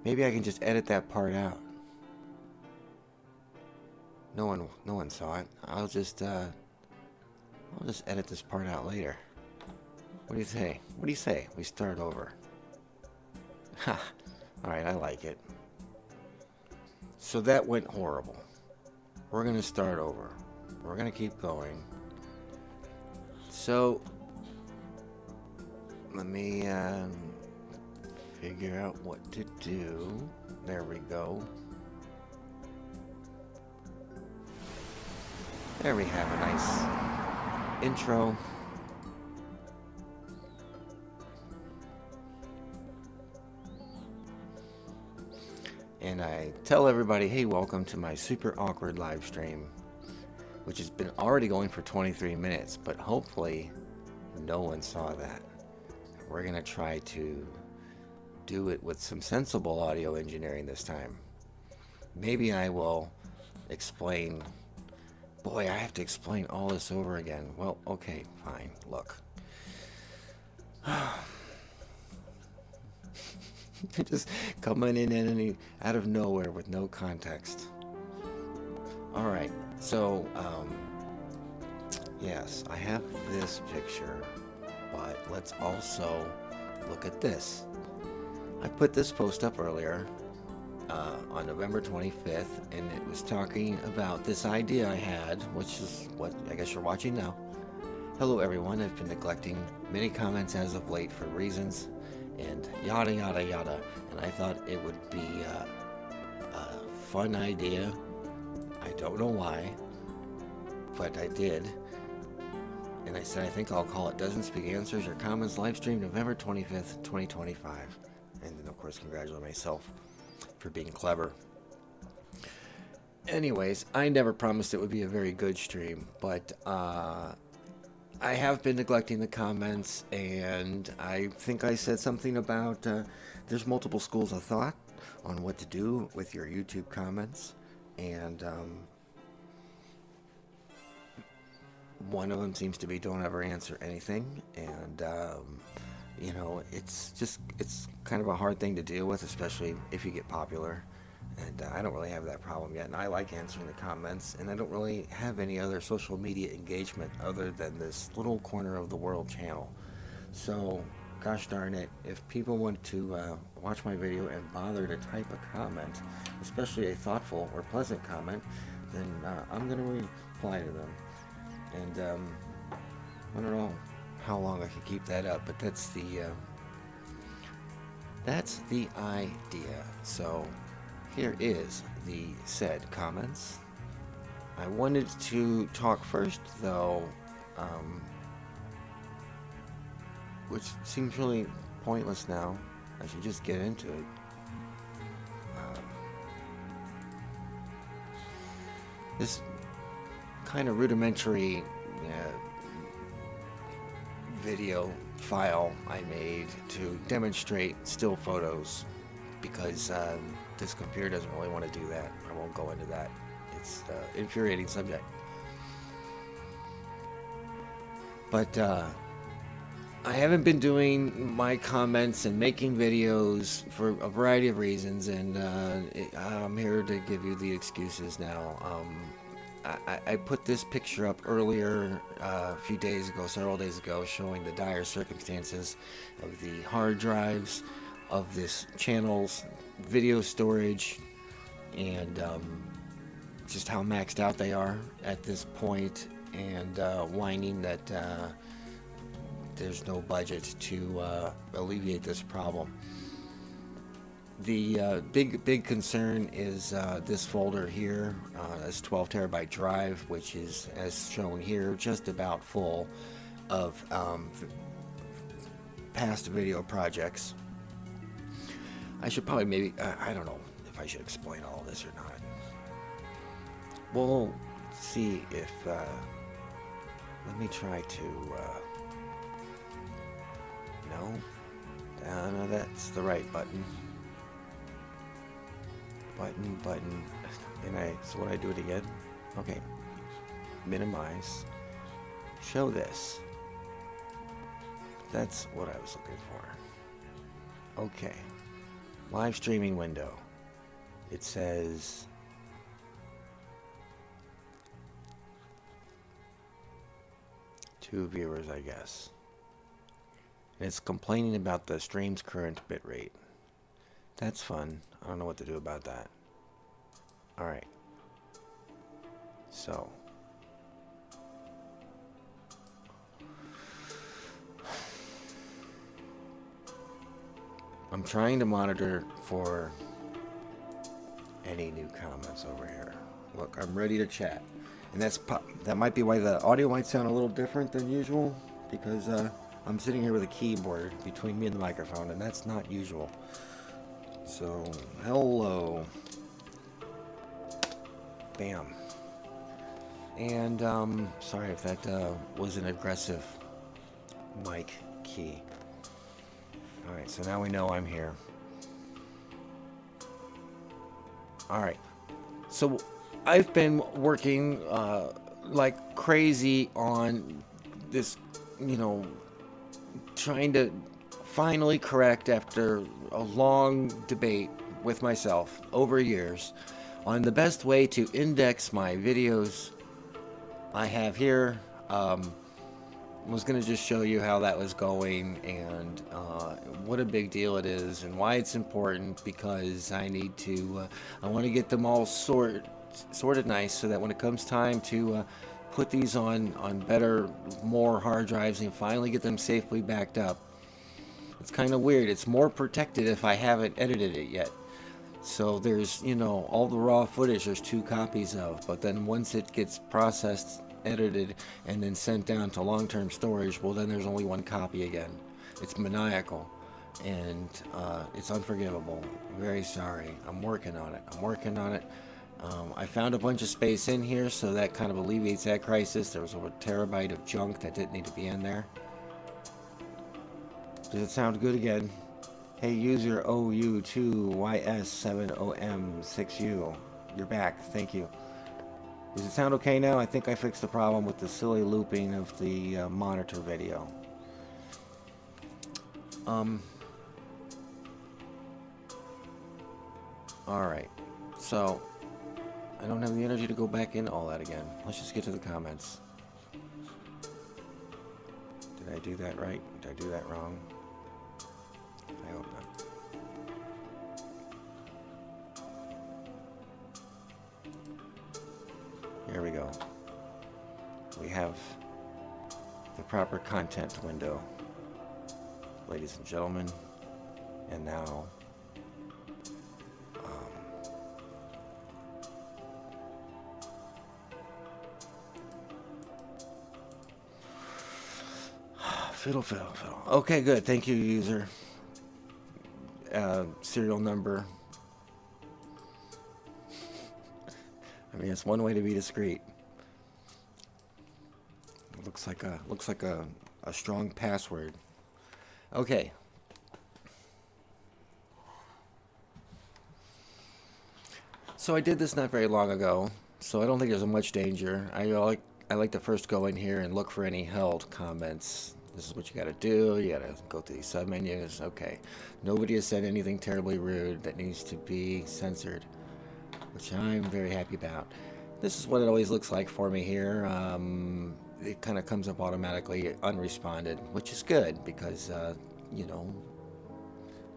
Maybe I can just edit that part out. No one saw it. I'll just edit this part out later. What do you say? What do you say? We start over. Ha! Alright, I like it. So that went horrible. We're gonna start over. We're gonna keep going. So, let me figure out what to do. There we go. There we have a nice intro. And I tell everybody, hey, welcome to my super awkward live stream, which has been already going for 23 minutes, but hopefully no one saw that. We're going to try to do it with some sensible audio engineering this time. Maybe I will explain. Boy, I have to explain all this over again. Well, okay, fine. Look. Just coming in out of nowhere with no context. All right, so yes, I have this picture, but let's also look at this. I put this post up earlier on November 25th, and it was talking about this idea I had, which is what I guess you're watching now. Hello everyone, I've been neglecting many comments as of late for reasons, and yada yada yada, and I thought it would be a fun idea. I don't know why, but I did. And I said I think I'll call it Dozenspeed Answers Your Comments live stream November 25th, 2025. And then of course congratulate myself for being clever. Anyways, I never promised it would be a very good stream, but I have been neglecting the comments, and I think I said something about there's multiple schools of thought on what to do with your YouTube comments, and one of them seems to be don't ever answer anything, and you know, it's kind of a hard thing to deal with, especially if you get popular. And I don't really have that problem yet, and I like answering the comments, and I don't really have any other social media engagement other than this little corner of the world channel. So, gosh darn it, if people want to watch my video and bother to type a comment, especially a thoughtful or pleasant comment, then I'm going to reply to them. And I don't know how long I can keep that up, but that's the idea. So here is the said comments. I wanted to talk first, though, which seems really pointless now. I should just get into it. This kind of rudimentary video file I made to demonstrate still photos, because this computer doesn't really want to do that. I won't go into that. It's an infuriating subject. But I haven't been doing my comments and making videos for a variety of reasons, and I'm here to give you the excuses now. I put this picture up earlier, a few days ago, several days ago, showing the dire circumstances of the hard drives of this channel's video storage, and just how maxed out they are at this point, and whining that there's no budget to alleviate this problem. The big concern is this folder here, this 12 terabyte drive, which is, as shown here, just about full of past video projects. I should probably maybe, I don't know if I should explain all of this or not. We'll see if, let me try to, no, that's the right button. Button, and so when I do it again, okay, minimize, show this. That's what I was looking for. Okay, live streaming window. It says two viewers, I guess. And it's complaining about the stream's current bitrate. That's fun. I don't know what to do about that. Alright. So. I'm trying to monitor for any new comments over here. Look, I'm ready to chat. And that might be why the audio might sound a little different than usual, because I'm sitting here with a keyboard between me and the microphone, and that's not usual. So, hello. Bam. And sorry if that was an aggressive mic key. Alright, so now we know I'm here. Alright, so I've been working like crazy on this, you know, trying to finally correct after a long debate with myself over years on the best way to index my videos I have here. Was going to just show you how that was going and what a big deal it is and why it's important, because I need to I want to get them all sorted nice so that when it comes time to put these on better, more hard drives and finally get them safely backed up, it's kind of weird. It's more protected if I haven't edited it yet. So there's, you know, all the raw footage there's 2 copies of, but then once it gets processed, edited, and then sent down to long-term storage, well, then there's only 1 copy again. It's maniacal, and it's unforgivable. I'm very sorry. I'm working on it. I found a bunch of space in here, so that kind of alleviates that crisis. There was over a terabyte of junk that didn't need to be in there. Does it sound good again? Hey, user OU2YS7OM6U. You're back. Thank you. Does it sound okay now? I think I fixed the problem with the silly looping of the monitor video. Alright. So, I don't have the energy to go back in all that again. Let's just get to the comments. Did I do that right? Did I do that wrong? I hope not. Here we go. We have the proper content window, ladies and gentlemen. And now, fiddle. Okay, good. Thank you, user. Serial number. I mean, it's one way to be discreet. It looks like a strong password. Okay. So I did this not very long ago, so I don't think there's much danger. I like to first go in here and look for any held comments. This is what you got to do. You got to go to these submenus. Okay. Nobody has said anything terribly rude that needs to be censored, which I'm very happy about. This is what it always looks like for me here. It kind of comes up automatically unresponded, which is good because, you know,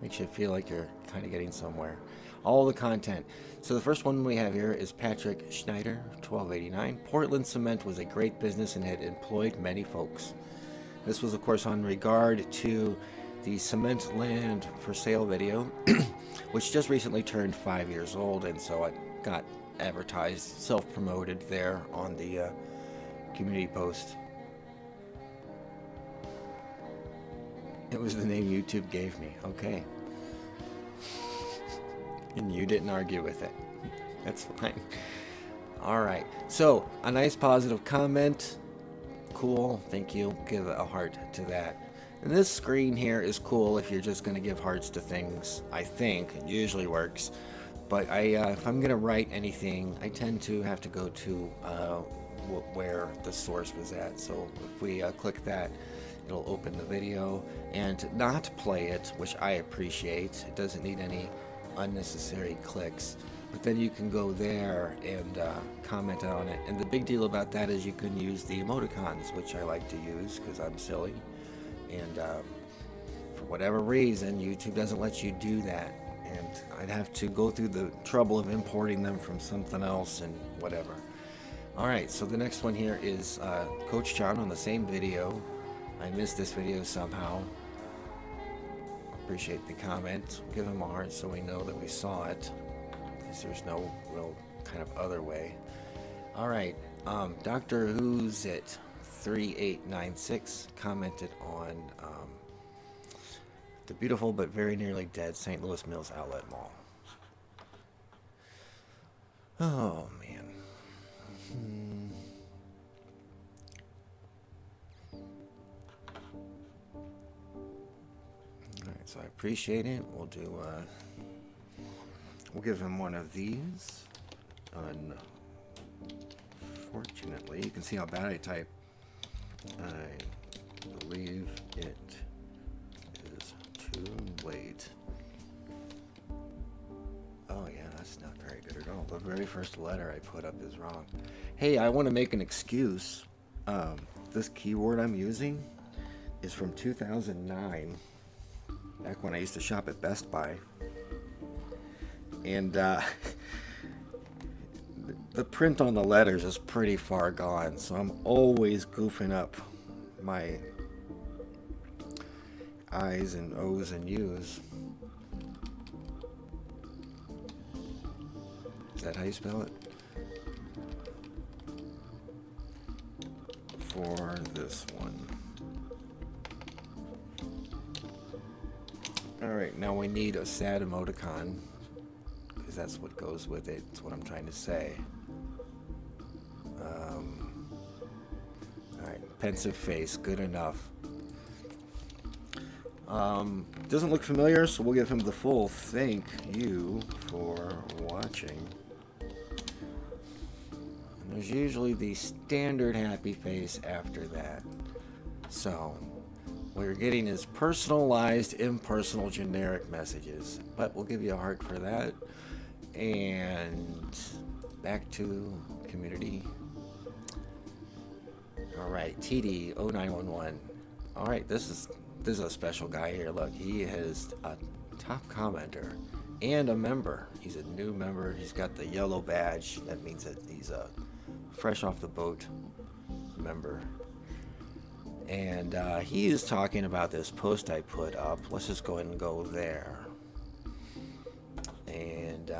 makes you feel like you're kind of getting somewhere. All the content. So the first one we have here is Patrick Schneider, 1289. Portland Cement was a great business and had employed many folks. This was, of course, on regard to the cement land for sale video, which just recently turned 5 years old, and so it got advertised, self-promoted there on the community post. It was the name YouTube gave me. Okay. And you didn't argue with it. That's fine. All right. So, a nice positive comment. Cool. Thank you. Give a heart to that. And this screen here is cool if you're just going to give hearts to things. I think it usually works. But if I'm going to write anything, I tend to have to go to where the source was at. So if we click that, it'll open the video and not play it, which I appreciate. It doesn't need any unnecessary clicks. But then you can go there and comment on it. And the big deal about that is you can use the emoticons, which I like to use because I'm silly. And for whatever reason, YouTube doesn't let you do that. And I'd have to go through the trouble of importing them from something else and whatever. Alright, so the next one here is Coach John on the same video. I missed this video somehow. Appreciate the comment. Give him a heart so we know that we saw it, because there's no real kind of other way. Alright, Dr. Who's It 3896 commented on the beautiful but very nearly dead St. Louis Mills Outlet Mall. Oh man. Alright, so I appreciate it. We'll do we'll give him one of these. Unfortunately, you can see how bad I type. I believe it is too late. Oh yeah, that's not very good at all. The very first letter I put up is wrong. Hey, I want to make an excuse. This keyboard I'm using is from 2009, back when I used to shop at Best Buy. And the print on the letters is pretty far gone, so I'm always goofing up my I's and O's and U's. Is that how you spell it? For this one. Alright, now we need a sad emoticon, because that's what goes with it. That's what I'm trying to say. Alright, pensive face, good enough. Doesn't look familiar, so we'll give him the full thank you for watching. And there's usually the standard happy face after that. So, what you're getting is personalized, impersonal, generic messages. But we'll give you a heart for that. And back to community. Alright, TD0911. Alright, this is a special guy here. Look, he is a top commenter and a member. He's a new member. He's got the yellow badge. That means that he's a fresh off the boat member. And he is talking about this post I put up. Let's just go ahead and go there. And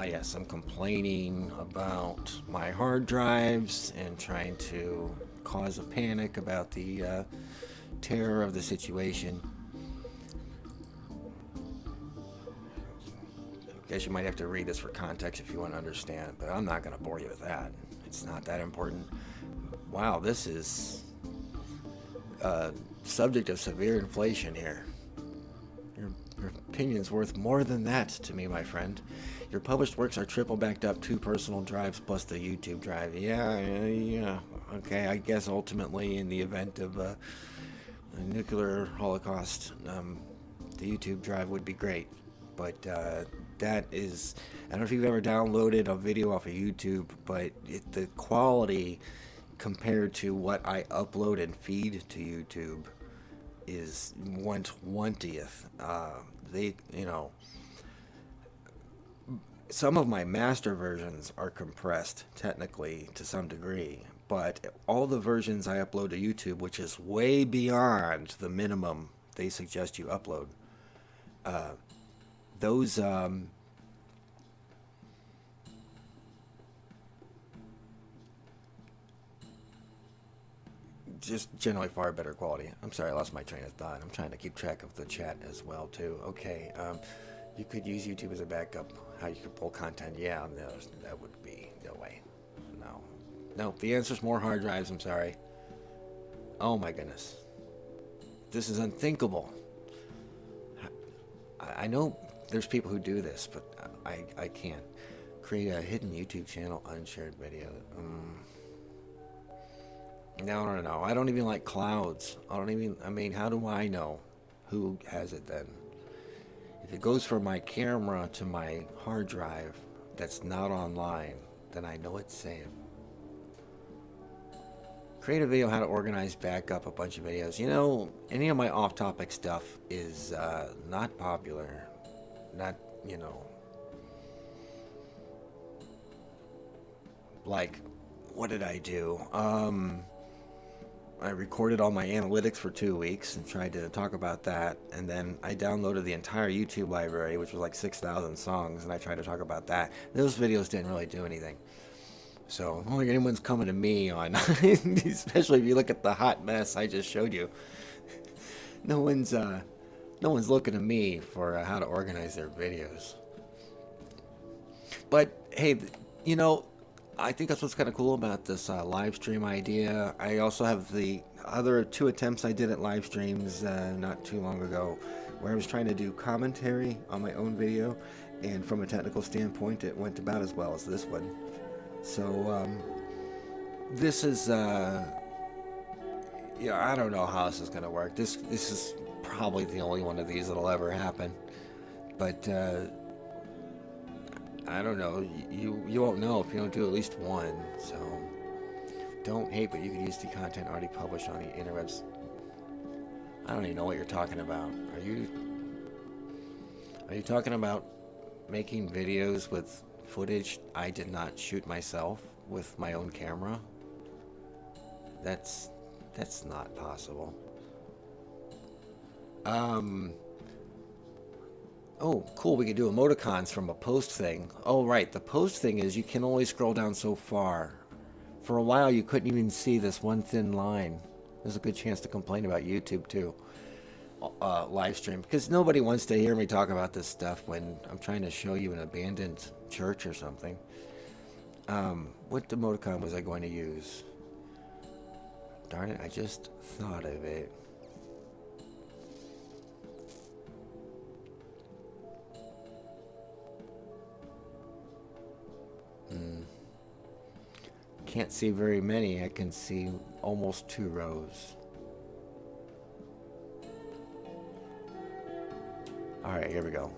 yes, I'm complaining about my hard drives and trying to cause a panic about the terror of the situation. I guess you might have to read this for context if you want to understand, but I'm not going to bore you with that. It's not that important. Wow, this is subject of severe inflation here. Your opinion's worth more than that to me, my friend. Your published works are triple backed up, 2 personal drives plus the YouTube drive. Yeah. Okay, I guess ultimately in the event of a nuclear holocaust, the YouTube drive would be great. But that is, I don't know if you've ever downloaded a video off of YouTube, but the quality compared to what I upload and feed to YouTube is 1/20th. Some of my master versions are compressed technically to some degree, but all the versions I upload to YouTube, which is way beyond the minimum they suggest you upload, those just generally far better quality. I'm sorry, I lost my train of thought. I'm trying to keep track of the chat as well too. Okay, you could use YouTube as a backup. How you could pull content? Yeah, no, that would be no way. No. The answer's more hard drives. I'm sorry. Oh my goodness, this is unthinkable. I know there's people who do this, but I can't. Create a hidden YouTube channel, unshared video. No. I don't even like clouds. I mean, how do I know who has it then? If it goes from my camera to my hard drive that's not online, then I know it's safe. Create a video how to organize, back up a bunch of videos. You know, any of my off-topic stuff is not popular. Not, you know, like, what did I do? I recorded all my analytics for 2 weeks and tried to talk about that. And then I downloaded the entire YouTube library, which was like 6,000 songs, and I tried to talk about that. Those videos didn't really do anything. So I don't think anyone's coming to me on, especially if you look at the hot mess I just showed you. No one's looking to me for how to organize their videos. But hey, you know, I think that's what's kind of cool about this live stream idea. I also have the other 2 attempts I did at live streams not too long ago, where I was trying to do commentary on my own video, and from a technical standpoint, it went about as well as this one. So this is, I don't know how this is going to work. This is probably the only one of these that'll ever happen. But I don't know. You won't know if you don't do at least one. So don't hate, but you can use the content already published on the interwebs. I don't even know what you're talking about. Are you talking about making videos with footage I did not shoot myself with my own camera? That's not possible. Oh, cool, we can do emoticons from a post thing. Oh, right, the post thing is you can only scroll down so far. For a while, you couldn't even see this one thin line. There's a good chance to complain about YouTube, too. Live stream, because nobody wants to hear me talk about this stuff when I'm trying to show you an abandoned church or something. What emoticon was I going to use? Darn it, I just thought of it. Can't see very many. I can see almost 2 rows. Alright, here we go.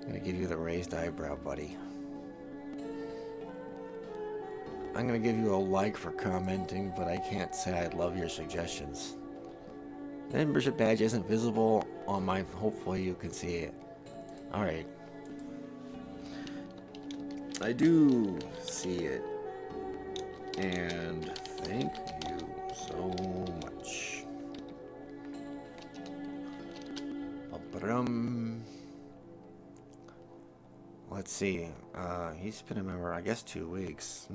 I'm gonna give you the raised eyebrow, buddy. I'm gonna give you a like for commenting, but I can't say I love your suggestions. The membership badge isn't visible on my... Hopefully you can see it. Alright. I do see it. And thank you so much. Let's see. He's been a member, I guess, 2 weeks.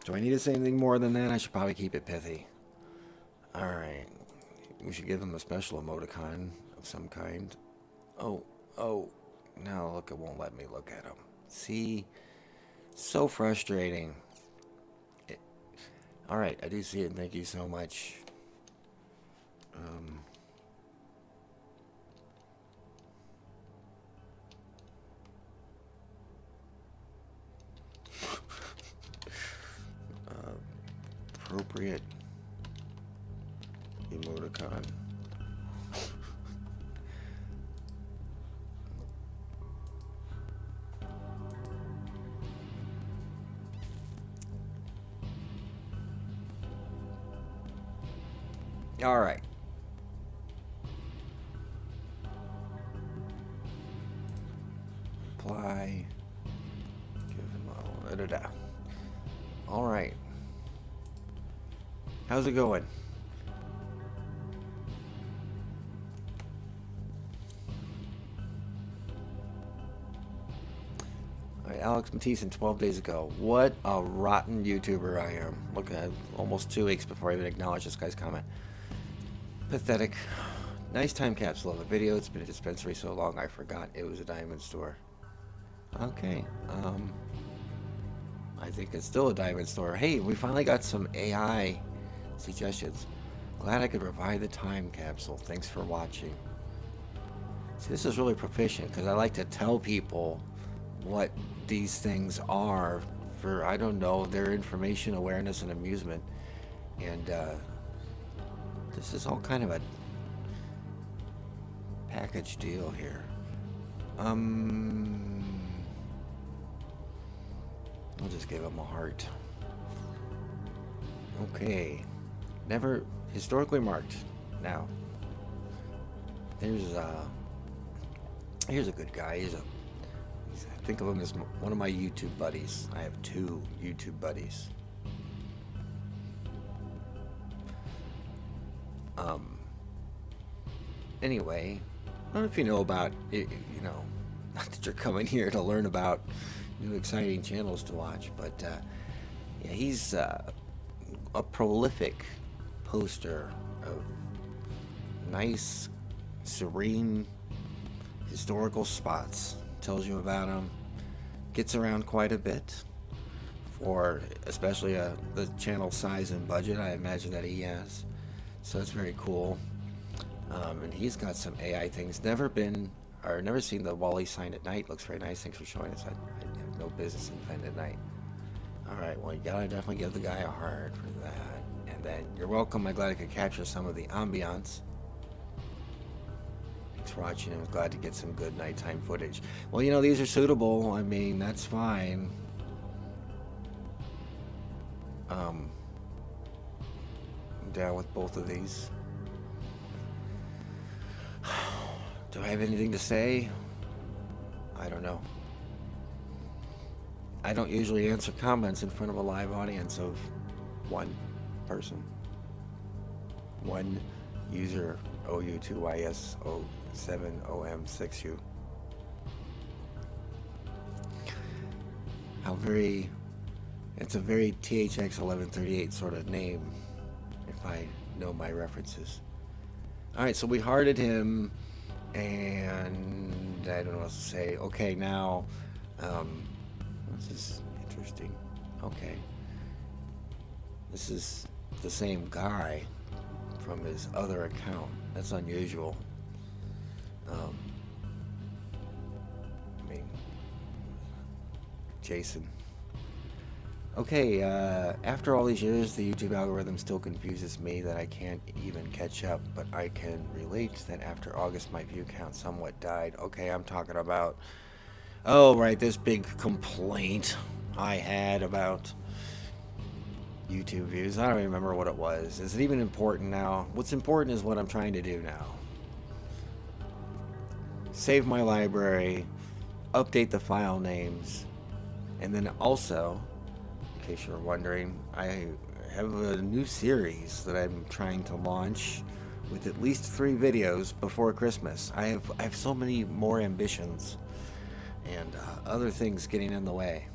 Do I need to say anything more than that? I should probably keep it pithy. Alright. We should give him a special emoticon of some kind. Oh, now look, it won't let me look at him. See? So frustrating. Alright, I do see it, and thank you so much. Appropriate emoticon. All right. Apply. Give him a da-da-da. All right. How's it going? All right, Alex Matisse 12 days ago. What a rotten YouTuber I am. Look at almost 2 weeks before I even acknowledge this guy's comment. Pathetic. Nice time capsule of a video. It's been a dispensary so long I forgot it was a diamond store. Okay. I think it's still a diamond store. Hey, we finally got some AI suggestions. Glad I could provide the time capsule. Thanks for watching. See, this is really proficient because I like to tell people what these things are for, I don't know, their information, awareness, and amusement. And this is all kind of a package deal here. I'll just give him a heart. Okay. Never historically marked. Now, here's a good guy. I think of him as one of my YouTube buddies. I have 2 YouTube buddies. Anyway, I don't know if you know about it, not that you're coming here to learn about new exciting channels to watch, but yeah, he's a prolific poster of nice, serene, historical spots. Tells you about them. Gets around quite a bit for especially the channel size and budget I imagine that he has. So it's very cool. And he's got some AI things. Never seen the Wally sign at night. Looks very nice. Thanks for showing us. I have no business in Fend at night. Alright, well, you gotta definitely give the guy a heart for that. And then, you're welcome. I'm glad I could capture some of the ambiance. Thanks for watching. I was glad to get some good nighttime footage. Well, these are suitable. I mean, that's fine. I'm down with both of these. Do I have anything to say? I don't know. I don't usually answer comments in front of a live audience of one person. One user, OU2YS07OM6U. It's a very THX1138 sort of name, if I know my references. Alright, so we hearted him, and I don't know what to say. Okay, now, this is interesting. Okay. This is the same guy from his other account. That's unusual. I mean, Jason. Okay, after all these years, the YouTube algorithm still confuses me that I can't even catch up, but I can relate that after August my view count somewhat died. Okay, I'm talking about, oh right, this big complaint I had about YouTube views. I don't remember what it was. Is it even important now? What's important is what I'm trying to do now. Save my library, update the file names, and then also, in case you're wondering, I have a new series that I'm trying to launch with at least 3 videos before Christmas. I have so many more ambitions and other things getting in the way.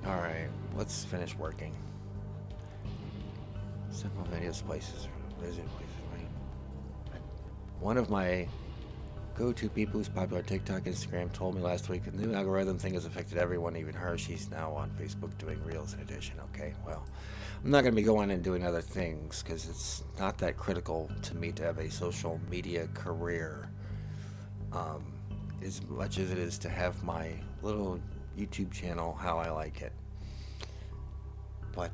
Alright, let's finish working. Simple videos, places, visit places, right? One of my go-to people who's popular on TikTok, Instagram told me last week the new algorithm thing has affected everyone, even her. She's now on Facebook doing Reels in addition. Okay, well, I'm not going to be going and doing other things because it's not that critical to me to have a social media career as much as it is to have my little YouTube channel how I like it. But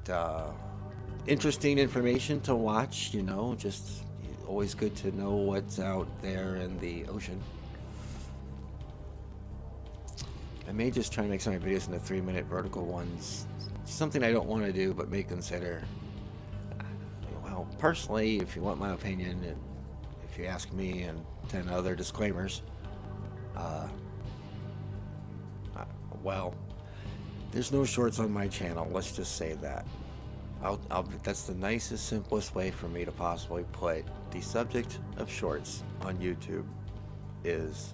interesting information to watch, just always good to know what's out there in the ocean. I may just try to make some of my videos into 3-minute vertical ones. Something I don't want to do but may consider. Well, personally, if you want my opinion, and if you ask me and 10 other disclaimers, well, there's no shorts on my channel, let's just say that. That's the nicest, simplest way for me to possibly put the subject of shorts on YouTube is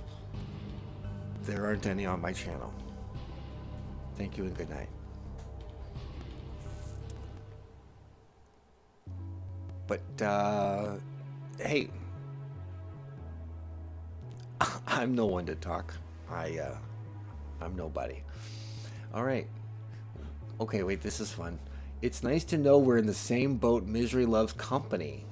there aren't any on my channel. Thank you and good night. But, hey, I'm no one to talk. I'm nobody. Alright. Okay, wait, this is fun. It's nice to know we're in the same boat. Misery loves company.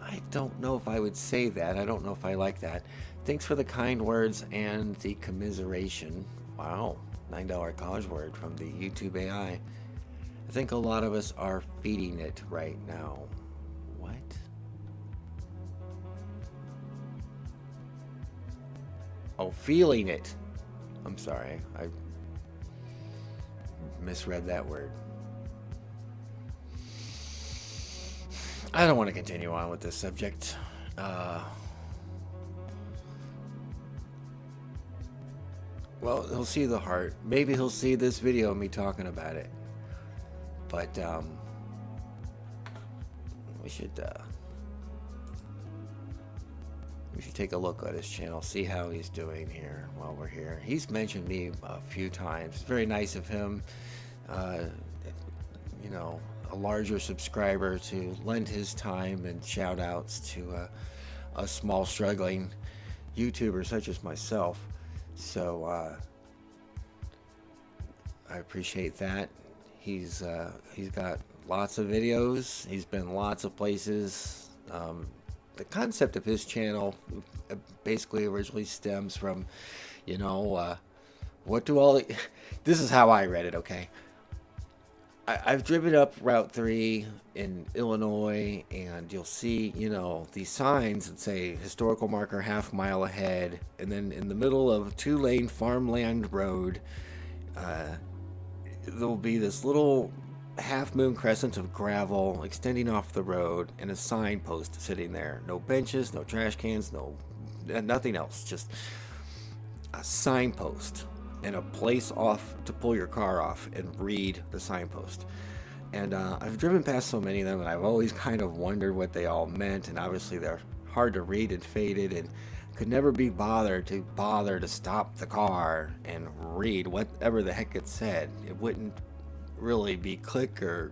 I don't know if I would say that. I don't know if I like that. Thanks for the kind words and the commiseration. Wow. $9 college word from the YouTube AI. I think a lot of us are feeding it right now. What? Oh, feeling it. I'm sorry. I misread that word. I don't want to continue on with this subject. Well, he'll see the heart. Maybe he'll see this video of me talking about it. But we should take a look at his channel, see how he's doing here while we're here. He's mentioned me a few times. It's very nice of him, you know, a larger subscriber to lend his time and shout outs to a small struggling YouTuber such as myself. So I appreciate that. He's got lots of videos. He's been lots of places. The concept of his channel basically originally stems from, you know, what do all the, this is how I read it, okay? I've driven up Route 3 in Illinois, and you'll see, you know, these signs that say historical marker half mile ahead, and then in the middle of a 2-lane farmland road, there'll be this little half-moon crescent of gravel extending off the road and a signpost sitting there. No benches, no trash cans, nothing else, just a signpost and a place off to pull your car off and read the signpost. And I've driven past so many of them, and I've always kind of wondered what they all meant, and obviously they're hard to read and faded, and could never be bothered to stop the car and read whatever the heck it said. It wouldn't really be click or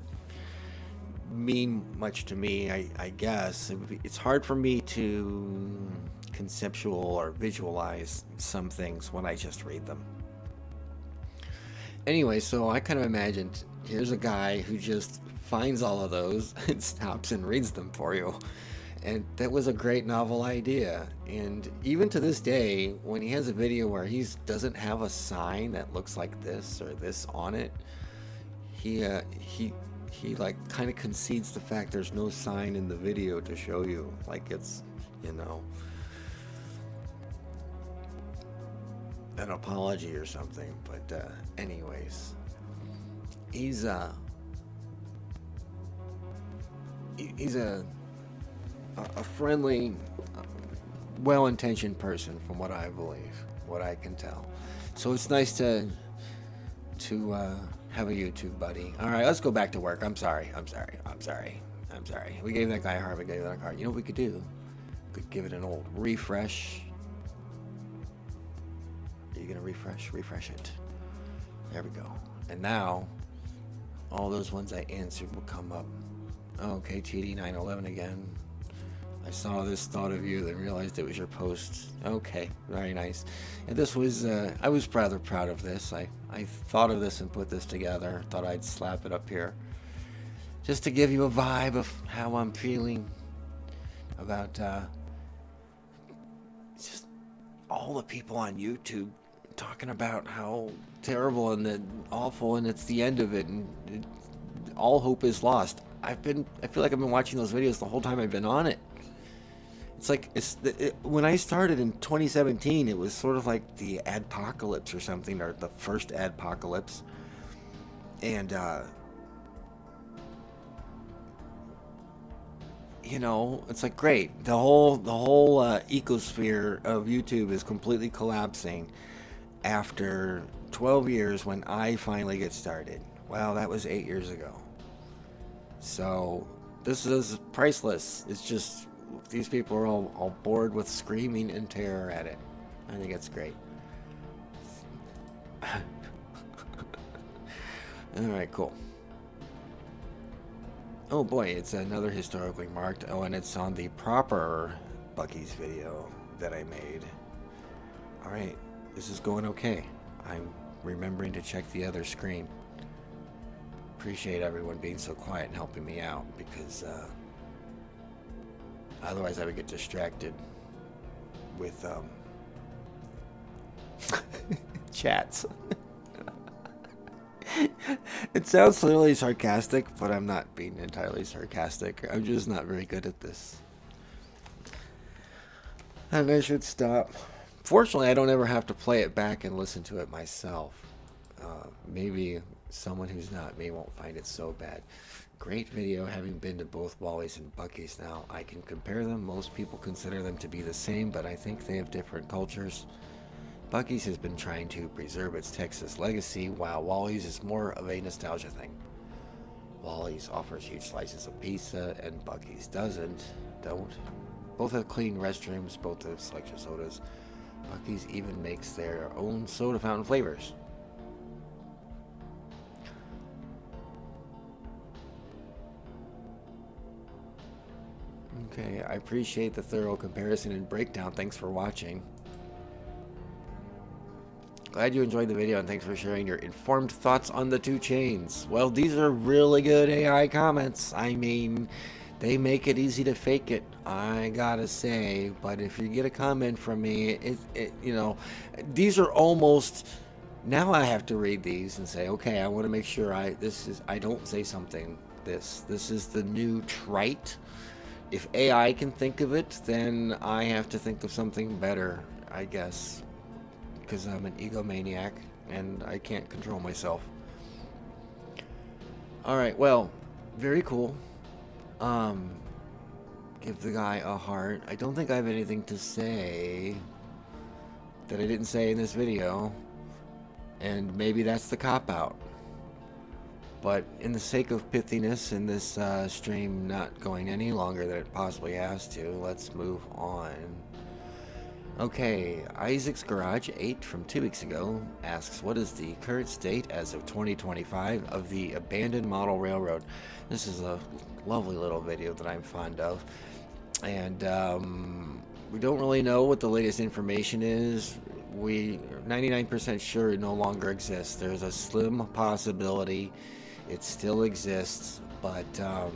mean much to me, I guess. It's hard for me to conceptual or visualize some things when I just read them. Anyway, so I kind of imagined, here's a guy who just finds all of those and stops and reads them for you. And that was a great novel idea. And even to this day, when he has a video where he doesn't have a sign that looks like this or this on it, he like kind of concedes the fact there's no sign in the video to show you, like it's, you know, an apology or something. But anyways, he's a friendly, well-intentioned person, from what I believe, what I can tell. So it's nice to have a YouTube buddy. All right, let's go back to work. I'm sorry. We gave that guy a heart. We gave that a heart. You know what we could do? We could give it an old refresh. Are you gonna refresh? Refresh it. There we go. And now, all those ones I answered will come up. Okay, TD911 again. I saw this, thought of you, then realized it was your post. Okay, very nice. And this was, I was rather proud of this. I thought of this and put this together. Thought I'd slap it up here, just to give you a vibe of how I'm feeling about just all the people on YouTube talking about how terrible and awful, and it's the end of it, and all hope is lost. I feel like I've been watching those videos the whole time I've been on it. It's like, when I started in 2017, it was sort of like the adpocalypse or something, or the first adpocalypse. And, you know, it's like, great. The whole ecosphere of YouTube is completely collapsing after 12 years when I finally get started. Well, that was 8 years ago. So this is priceless. It's just, these people are all bored with screaming in terror at it. I think it's great. Alright, cool. Oh boy, it's another historically marked. Oh, and it's on the proper Bucky's video that I made. Alright, this is going okay. I'm remembering to check the other screen. Appreciate everyone being so quiet and helping me out, because otherwise I would get distracted with chats. It sounds clearly sarcastic, but I'm not being entirely sarcastic. I'm just not very good at this. And I should stop. Fortunately, I don't ever have to play it back and listen to it myself. Maybe someone who's not me won't find it so bad. Great video. Having been to both Wally's and Bucky's now, I can compare them. Most people consider them to be the same, but I think they have different cultures. Bucky's has been trying to preserve its Texas legacy, while Wally's is more of a nostalgia thing. Wally's offers huge slices of pizza, and Bucky's don't. Both have clean restrooms, both have selection sodas. Bucky's even makes their own soda fountain flavors. Okay, I appreciate the thorough comparison and breakdown. Thanks for watching. Glad you enjoyed the video, and thanks for sharing your informed thoughts on the two chains. Well, these are really good AI comments. I mean, they make it easy to fake it, I gotta say. But if you get a comment from me, you know, these are almost. Now I have to read these and say, okay, I want to make sure I don't say something. This is the new trite. If AI can think of it, then I have to think of something better, I guess. Because I'm an egomaniac and I can't control myself. Alright, well, very cool. Give the guy a heart. I don't think I have anything to say that I didn't say in this video. And maybe that's the cop-out. But in the sake of pithiness in this stream not going any longer than it possibly has to, let's move on. Okay, Isaac's Garage 8 from 2 weeks ago asks, what is the current state as of 2025 of the abandoned model railroad? This is a lovely little video that I'm fond of. And we don't really know what the latest information is. We are 99% sure it no longer exists. There's a slim possibility it still exists, but the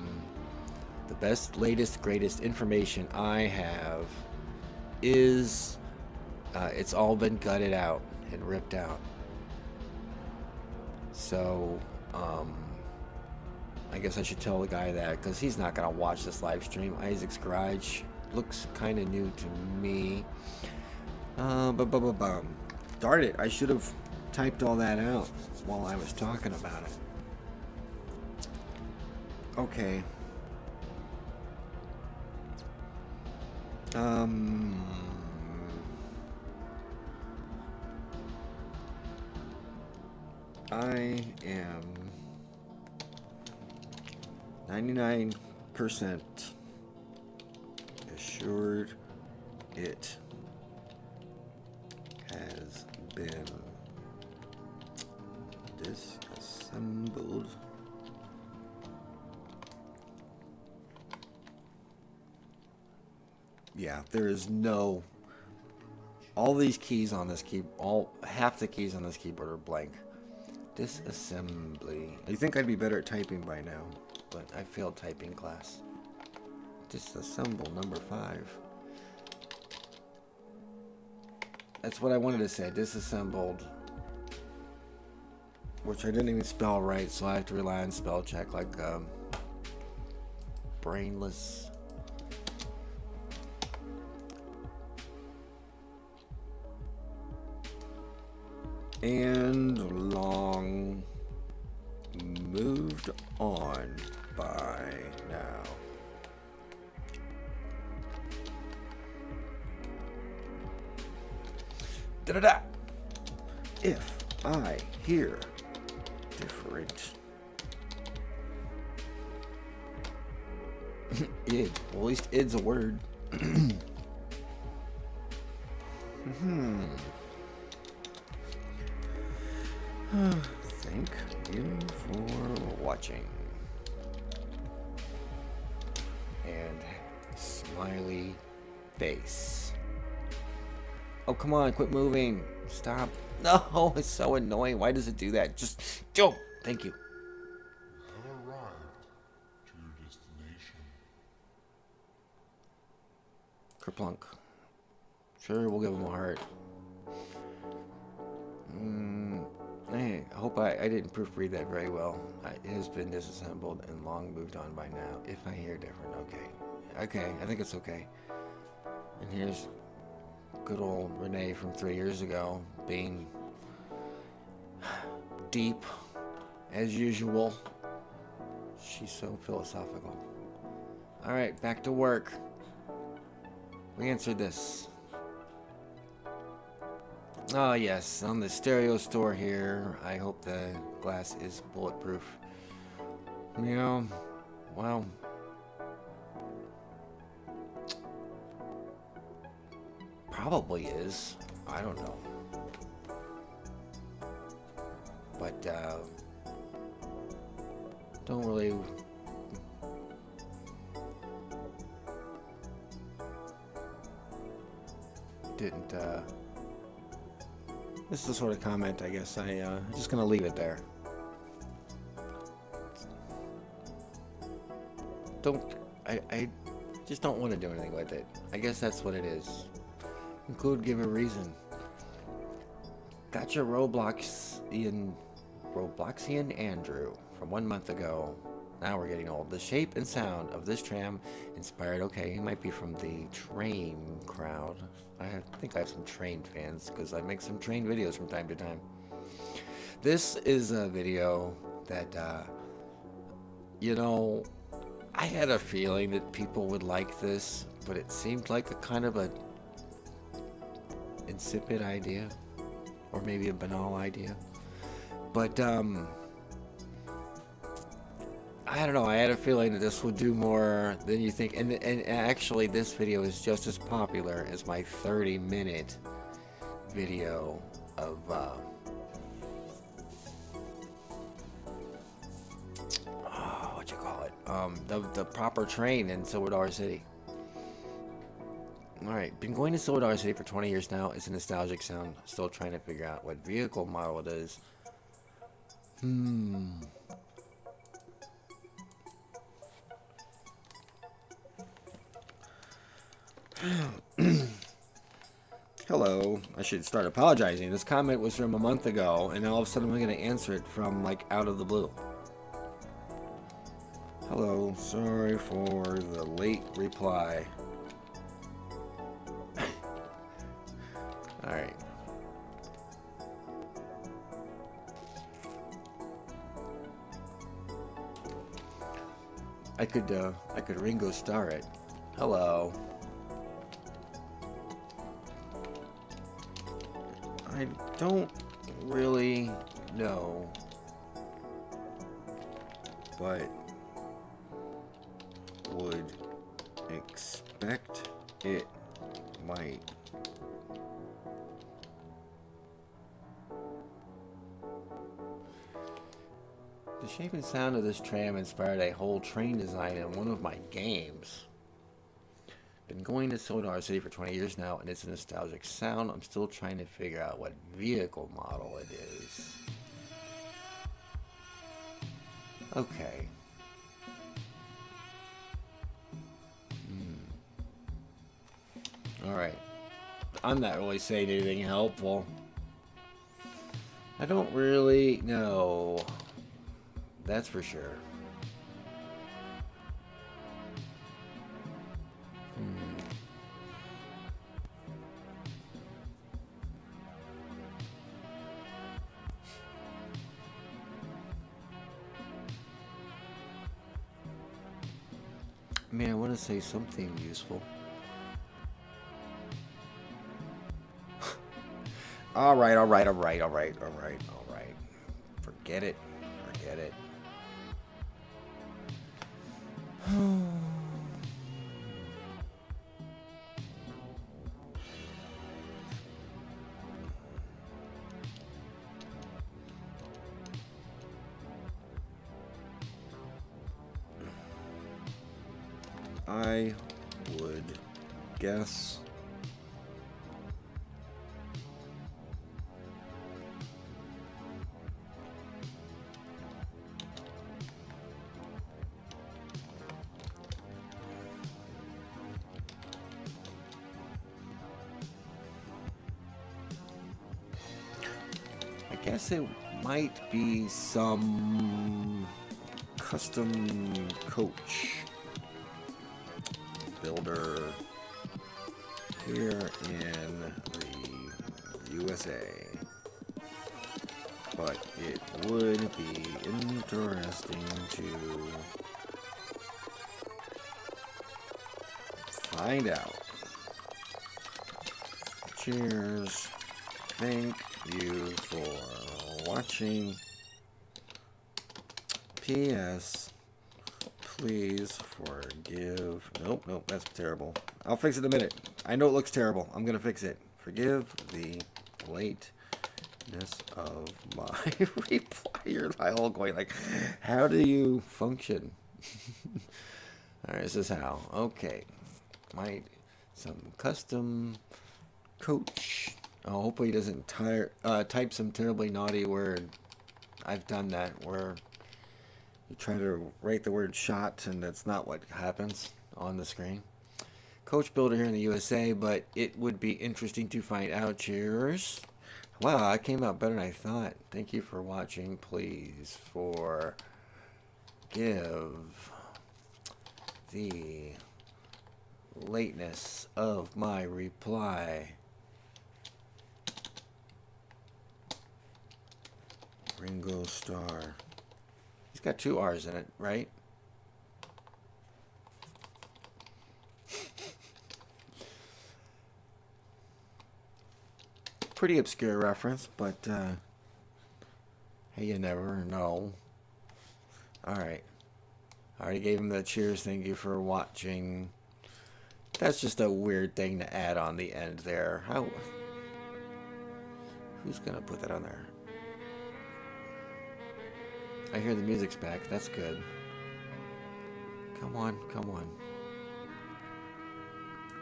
best, latest, greatest information I have is it's all been gutted out and ripped out. So I guess I should tell the guy that, because he's not gonna watch this live stream. Isaac's Garage looks kind of new to me. Darn it, I should have typed all that out while I was talking about it. Okay. I am 99% assured it has been disassembled. Yeah, there is no. All these keys on this keyboard, half the keys on this keyboard are blank. Disassembly. I think I'd be better at typing by now, but I failed typing class. Disassemble number 5. That's what I wanted to say. Disassembled, which I didn't even spell right, so I have to rely on spell check like brainless. And long moved on by now. Da-da-da! If I hear different. Id. Well, at least id's a word. Thank you for watching. And smiley face. Oh, come on, quit moving. Stop. No, it's so annoying. Why does it do that? Just jump. Thank you. You have arrived to your destination. Kerplunk. Sure, we'll give him a heart. I I hope I didn't proofread that very well. It has been disassembled and long moved on by now. If I hear different, okay. Okay, I think it's okay. And here's good old Renee from 3 years ago, being deep as usual. She's so philosophical. Alright, back to work. We answered this. Oh yes, on the stereo store here. I hope the glass is bulletproof. Yeah, well, probably is. I don't know. But, don't really... Didn't, This is the sort of comment, I guess, I'm just gonna leave it there. I just don't want to do anything with it. I guess that's what it is. Give a reason. Got your Robloxian Andrew from 1 month ago. Now we're getting old. The shape and sound of this tram inspired. Okay, he might be from the train crowd. I think I have some train fans because I make some train videos from time to time. This is a video that, you know, I had a feeling that people would like this, but it seemed like a kind of a insipid idea, or maybe a banal idea. But, I don't know, I had a feeling that this would do more than you think. And actually, this video is just as popular as my 30-minute video of, what you call it? The proper train in Silver Dollar City. Alright, been going to Silver Dollar City for 20 years now. It's a nostalgic sound. Still trying to figure out what vehicle model it is. Hello. I should start apologizing. This comment was from a month ago, and all of a sudden I'm going to answer it from, like, out of the blue. Hello. Sorry for the late reply. Alright. I could Ringo Starr it. Hello. I don't really know, but would expect it might. The shape and sound of this tram inspired a whole train design in one of my games. Been going to Silver Dollar City for 20 years now, and it's a nostalgic sound. I'm still trying to figure out what vehicle model it is. Okay. Alright. I'm not really saying anything helpful. I don't really know. That's for sure. I mean, I want to say something useful. Alright. Forget it. I would guess it might be some custom coach builder here in the USA. But it would be interesting to find out. Cheers. Thank you for watching. P.S. Please forgive. Nope, that's terrible. I'll fix it in a minute. I know it looks terrible. I'm gonna fix it. Forgive the lateness of my reply. You're all going like, how do you function? Alright, this is how. Okay. Some custom coach. Oh, hopefully he doesn't type some terribly naughty word. I've done that where you try to write the word shot and that's not what happens on the screen. Coach builder here in the USA, but it would be interesting to find out. Cheers. Wow, I came out better than I thought. Thank you for watching. Please forgive the lateness of my reply. Ringo Starr. He's got 2 R's in it, right? Pretty obscure reference, but hey, you never know. Alright. I already gave him the cheers. Thank you for watching. That's just a weird thing to add on the end there. Who's gonna put that on there? I hear the music's back. That's good. Come on, come on.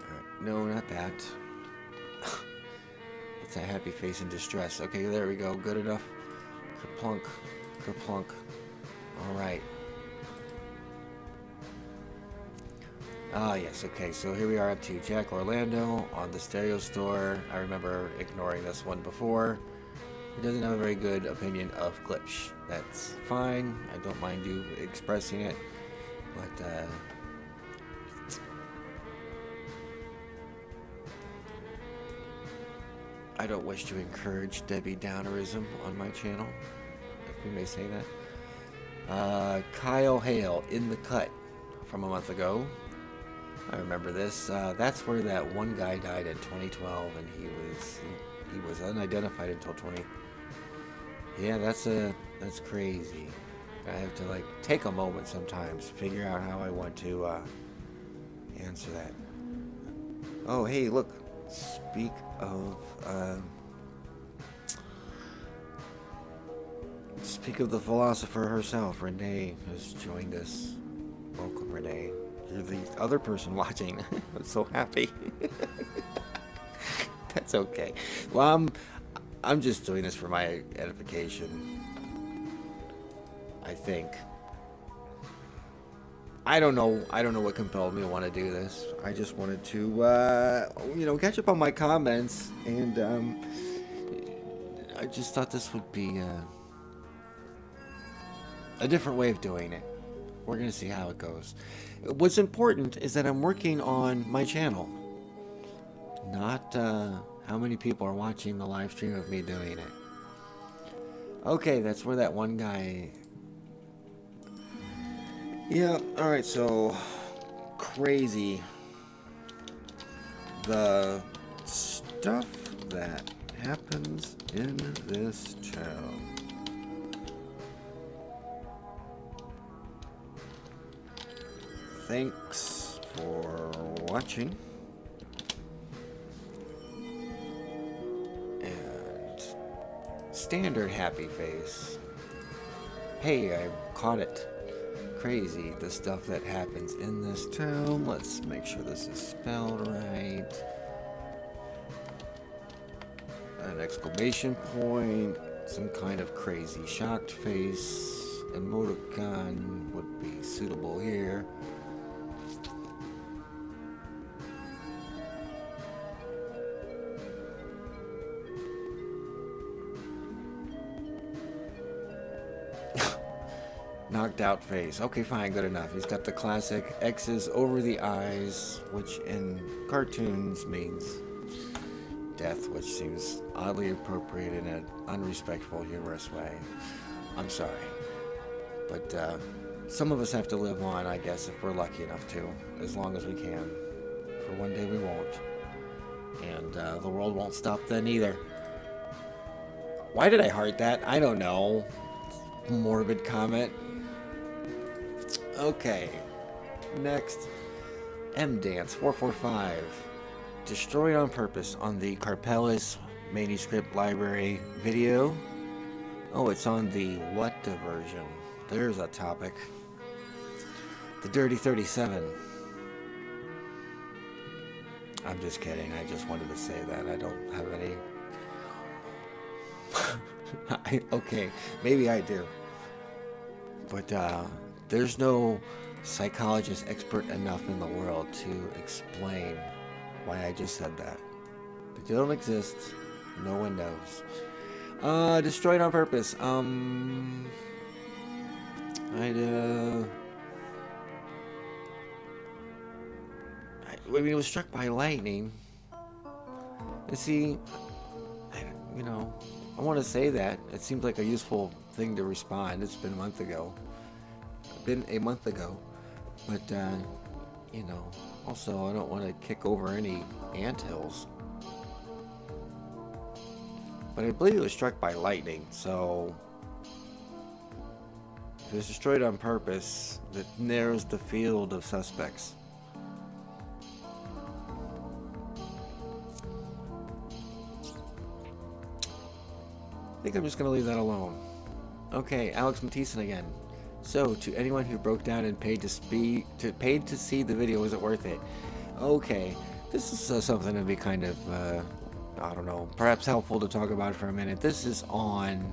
Alright, no, not that. It's a happy face in distress. Okay, there we go. Good enough. Kerplunk. Kerplunk. Alright. Ah, yes, okay. So here we are up to Jack Orlando on the stereo store. I remember ignoring this one before. He doesn't have a very good opinion of Glitch. That's fine. I don't mind you expressing it. But, I don't wish to encourage Debbie Downerism on my channel, if we may say that. Kyle Hale, In the Cut, from a month ago. I remember this. That's where that one guy died in 2012, and he was unidentified until 20. Yeah, that's crazy. I have to like take a moment sometimes, figure out how I want to answer that. Oh, hey, look. Speak of the philosopher herself. Renee has joined us. Welcome, Renee. You're the other person watching. I'm so happy. That's okay. Well, I'm just doing this for my edification. I think. I don't know what compelled me to want to do this. I just wanted to, catch up on my comments, and I just thought this would be a different way of doing it. We're gonna see how it goes. What's important is that I'm working on my channel, not how many people are watching the live stream of me doing it. Okay, that's where that one guy. Yeah, alright, so crazy. The stuff that happens in this town. Thanks for watching. And standard happy face. Hey, I caught it. Crazy, the stuff that happens in this town. Let's make sure this is spelled right. An exclamation point, some kind of crazy shocked face. Emoticon would be suitable here. Knocked out face. Okay, fine, good enough. He's got the classic X's over the eyes, which in cartoons means death, which seems oddly appropriate in an unrespectful, humorous way. I'm sorry. But some of us have to live on, I guess, if we're lucky enough to, as long as we can. For one day we won't. And the world won't stop then either. Why did I heart that? I don't know. Morbid comment. Okay. Next. M-Dance 445. Destroyed on purpose on the Carpelis manuscript library video. Oh, it's on the what version? There's a topic. The Dirty 37. I'm just kidding. I just wanted to say that. I don't have any... okay, maybe I do. But there's no psychologist expert enough in the world to explain why I just said that. They don't exist. No one knows. Destroyed on purpose. I mean, it was struck by lightning. And see, I want to say that. It seems like a useful thing to respond. It's been a month ago. But, also, I don't want to kick over any anthills. But I believe it was struck by lightning, so... if it was destroyed on purpose, that narrows the field of suspects. I think I'm just going to leave that alone. Okay, Alex Mathieson again. So, to anyone who broke down and paid to see the video, was it worth it? Okay, this is something to be kind of, I don't know, perhaps helpful to talk about for a minute. This is on...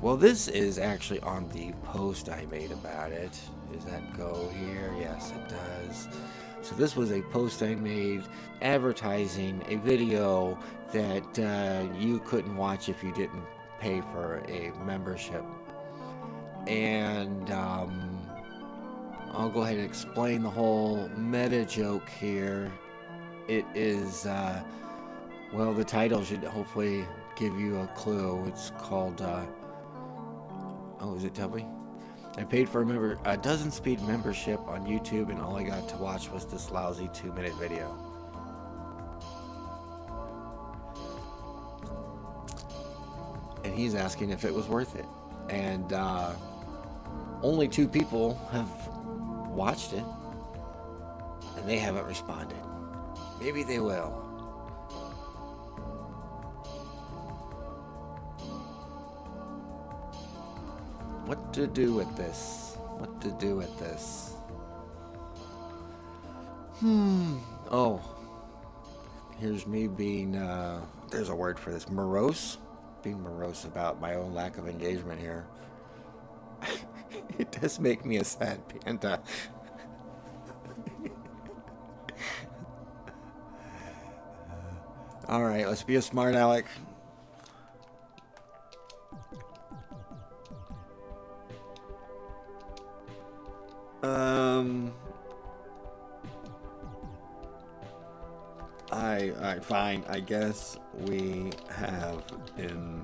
well, this is actually on the post I made about it. Does that go here? Yes, it does. So this was a post I made advertising a video that you couldn't watch if you didn't pay for a membership. And I'll go ahead and explain the whole meta joke here. It is, well, the title should hopefully give you a clue. It's called, oh, is it Tubby? I paid for a Dozenspeed membership on YouTube, and all I got to watch was this lousy 2-minute video. And he's asking if it was worth it. And only 2 people have watched it, and they haven't responded. Maybe they will. What to do with this? What to do with this? Oh. Here's me being, there's a word for this, morose? Being morose about my own lack of engagement here. It does make me a sad panda. Alright, let's be a smart aleck. Fine. I guess we have an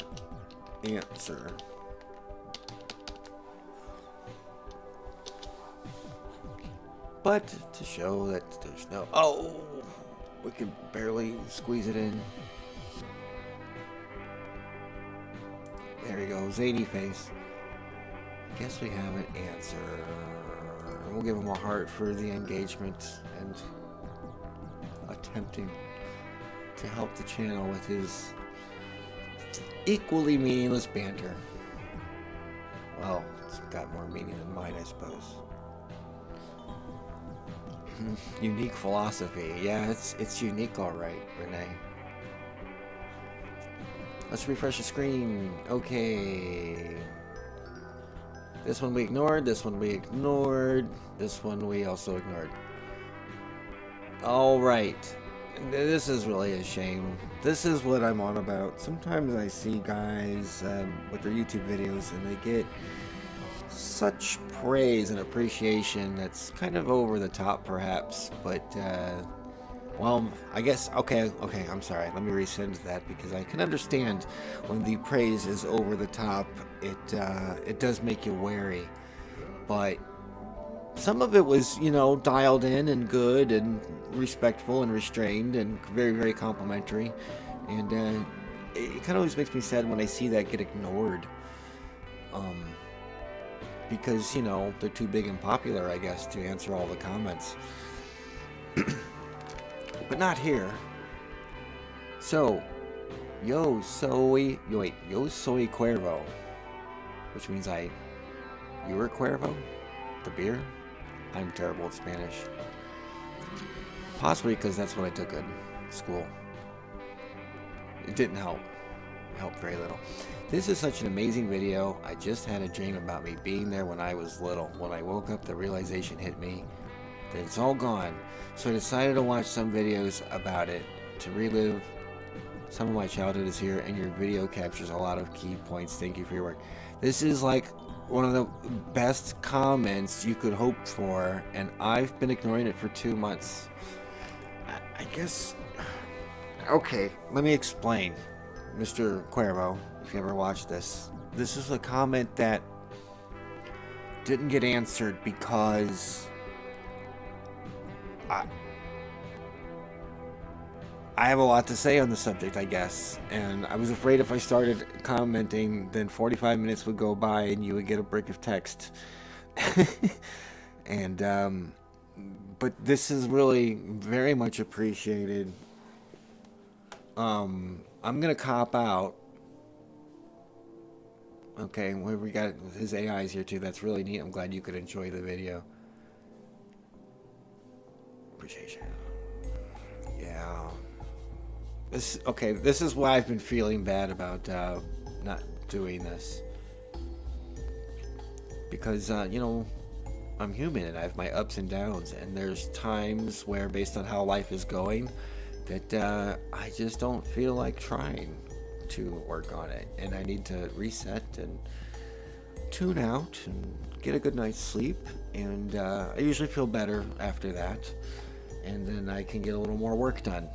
answer. But to show that there's no... oh! We can barely squeeze it in. There you go, zany face. Guess we have an answer. We'll give him a heart for the engagement and attempting to help the channel with his equally meaningless banter. Well, it's got more meaning than mine, I suppose. Unique philosophy. Yeah, it's unique, all right, Renee. Let's refresh the screen. Okay. This one we ignored. This one we ignored. This one we also ignored. All right. This is really a shame. This is what I'm on about. Sometimes I see guys with their YouTube videos and they get such praise and appreciation that's kind of over the top, perhaps. But well, I guess okay. I'm sorry. Let me rescind that because I can understand when the praise is over the top. It does make you wary, but some of it was, dialed in and good and respectful and restrained and very, very complimentary. And it kind of always makes me sad when I see that get ignored. Um, because, they're too big and popular, I guess, to answer all the comments. But not here. So, yo soy Cuervo. Which means you were Cuervo? The beer? I'm terrible at Spanish. Possibly because that's what I took in school. It didn't help. It helped very little. This is such an amazing video. I just had a dream about me being there when I was little. When I woke up, the realization hit me that it's all gone. So I decided to watch some videos about it to relive some of my childhood is here, and your video captures a lot of key points. Thank you for your work. This is like one of the best comments you could hope for, and I've been ignoring it for 2 months. I guess... Okay, let me explain. Mr. Cuervo, if you ever watch this, this is a comment that didn't get answered because I have a lot to say on the subject, I guess, and I was afraid if I started commenting, then 45 minutes would go by and you would get a break of text. And, but this is really very much appreciated. I'm gonna cop out. Okay, we got his AIs here too. That's really neat. I'm glad you could enjoy the video. Appreciation. Yeah. This is why I've been feeling bad about not doing this. Because, I'm human and I have my ups and downs. And there's times where, based on how life is going, that I just don't feel like trying to work on it. And I need to reset and tune out and get a good night's sleep. And I usually feel better after that. And then I can get a little more work done.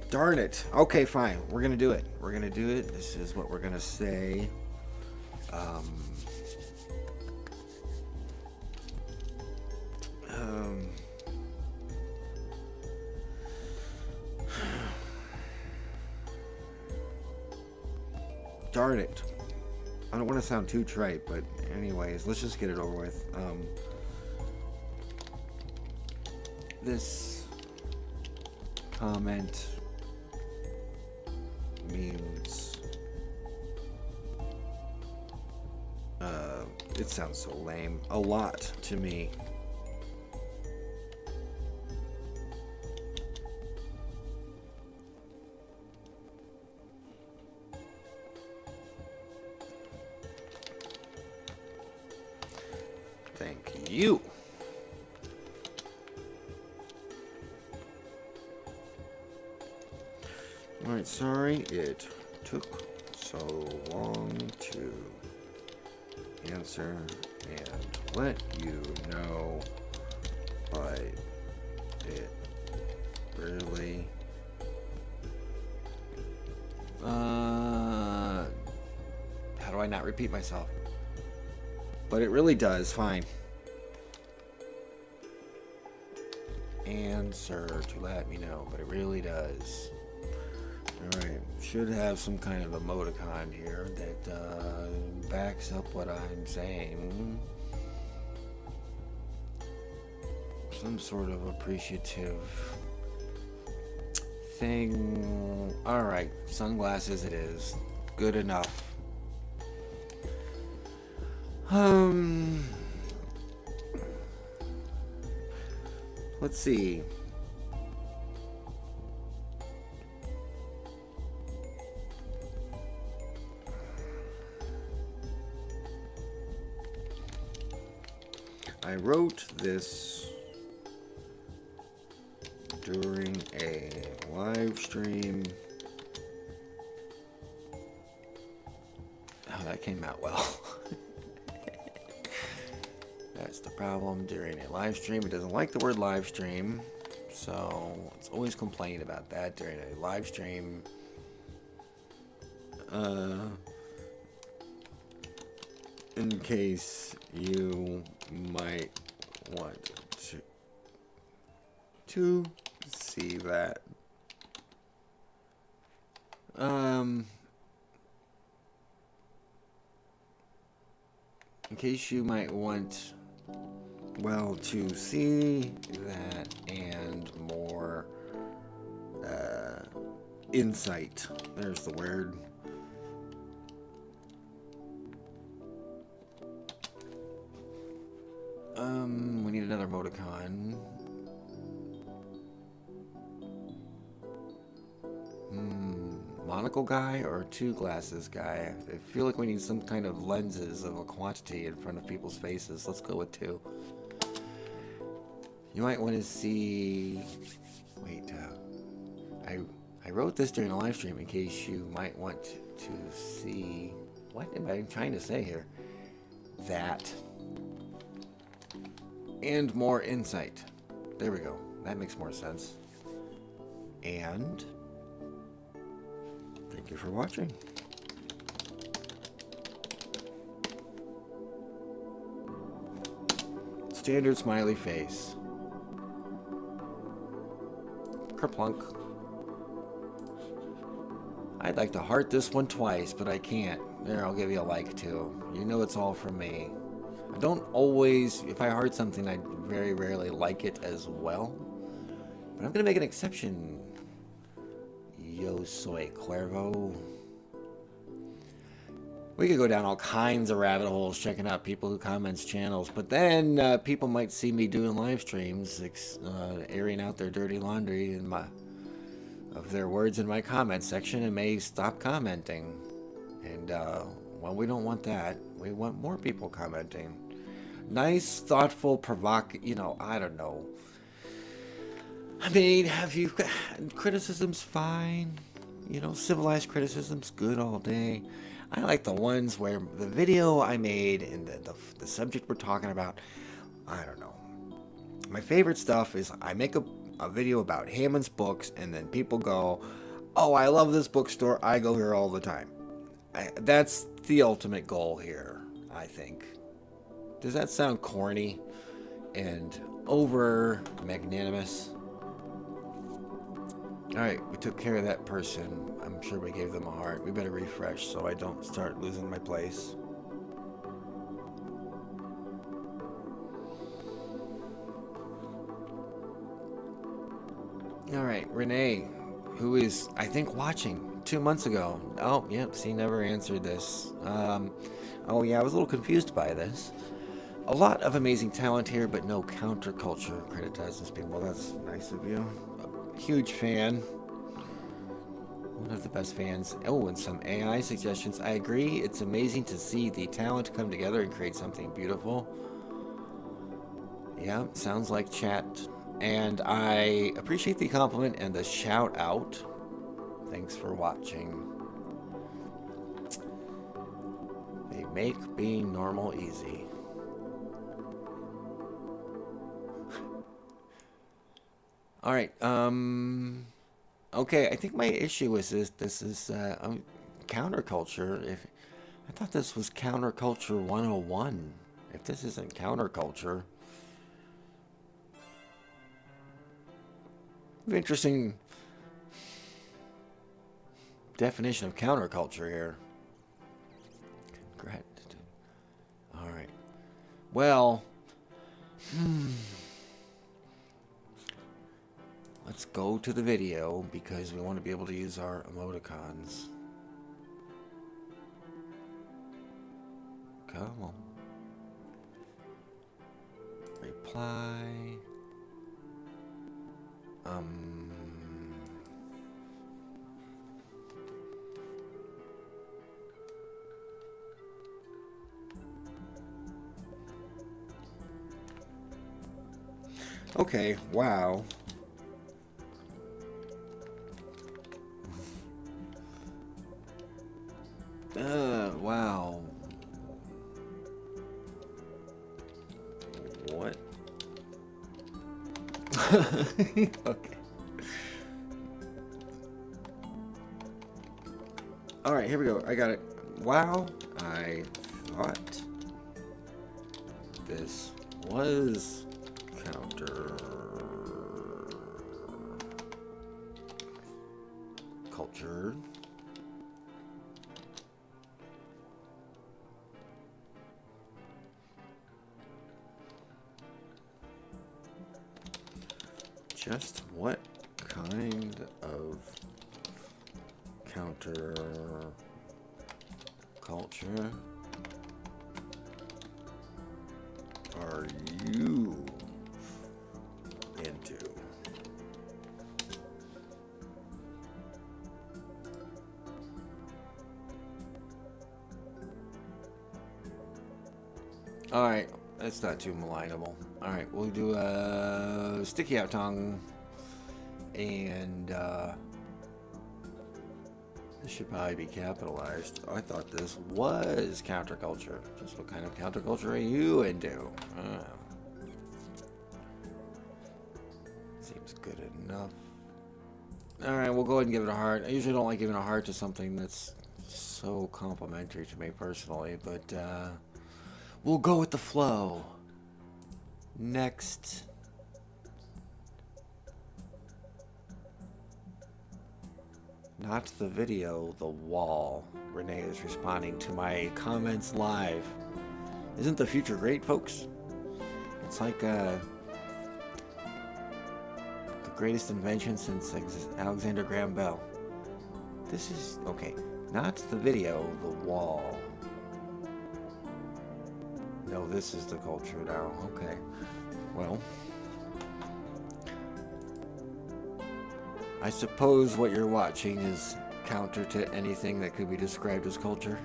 Darn it. Okay, fine. We're gonna do it. We're gonna do it. This is what we're gonna say. Darn it. I don't want to sound too trite, but anyways, let's just get it over with. This comment means it sounds so lame, a lot to me. Thank you. Alright, sorry it took so long to answer and let you know, but it really how do I not repeat myself? But it really does, fine. Answer to let me know, but it really does. Alright, should have some kind of emoticon here that backs up what I'm saying. Some sort of appreciative thing. Alright, sunglasses it is. Good enough. Let's see. I wrote this during a live stream that came out well. That's the problem during a live stream. It doesn't like the word live stream, so it's always complaining about that during a live stream. In case you might want to see that. In case you might want, well, to see that and more insight. There's the word. We need another emoticon. Monocle guy or two glasses guy? I feel like we need some kind of lenses of a quantity in front of people's faces. Let's go with two. You might want to see... Wait, I wrote this during a live stream in case you might want to see... What am I trying to say here? That. And more insight. There we go. That makes more sense. And... thank you for watching. Standard smiley face. Kerplunk. I'd like to heart this one twice, but I can't. There, I'll give you a like too. You know it's all from me. I don't always, if I heart something, I very rarely like it as well. But I'm going to make an exception. Yo soy Cuervo. We could go down all kinds of rabbit holes checking out people who comments channels, but then people might see me doing live streams, airing out their dirty laundry of their words in my comment section and may stop commenting. And well, we don't want that. We want more people commenting. Nice, thoughtful, you know, I don't know. I mean, criticism's fine. You know, civilized criticism's good all day. I like the ones where the video I made and the subject we're talking about, I don't know. My favorite stuff is I make a video about Hammond's books and then people go, oh, I love this bookstore. I go here all the time. That's the ultimate goal here, I think. Does that sound corny and over magnanimous? Alright, we took care of that person. I'm sure we gave them a heart. We better refresh so I don't start losing my place. Alright, Renee, who is, I think, watching 2 months ago. Oh, yep, she never answered this. Oh yeah, I was a little confused by this. A lot of amazing talent here, but no counterculture. Credit to Dozenspeed. Well, that's nice of you. Huge fan. One of the best fans. Oh, and some AI suggestions. I agree. It's amazing to see the talent come together and create something beautiful. Yeah, sounds like chat. And I appreciate the compliment and the shout out. Thanks for watching. They make being normal easy. All right. Okay. I think my issue is this is counterculture. I thought this was counterculture 101. If this isn't counterculture, interesting definition of counterculture here. Gratitude. All right. Well. Let's go to the video because we want to be able to use our emoticons. Come on. Reply. Okay, wow. Wow. Okay. Alright, here we go. I got it. Wow, I thought this was counter culture. Just what kind of counter culture are you into? Alright, that's not too malignable. Alright, we'll do a sticky out tongue. And this should probably be capitalized. I thought this was counterculture. Just what kind of counterculture are you into? Seems good enough. Alright, we'll go ahead and give it a heart. I usually don't like giving a heart to something that's so complimentary to me personally, but we'll go with the flow. Next. Not the video, the wall. Renee is responding to my comments live. Isn't the future great, folks? It's like the greatest invention since Alexander Graham Bell. This is, okay, not the video, the wall. No, this is the culture now. Okay. Well, I suppose what you're watching is counter to anything that could be described as culture.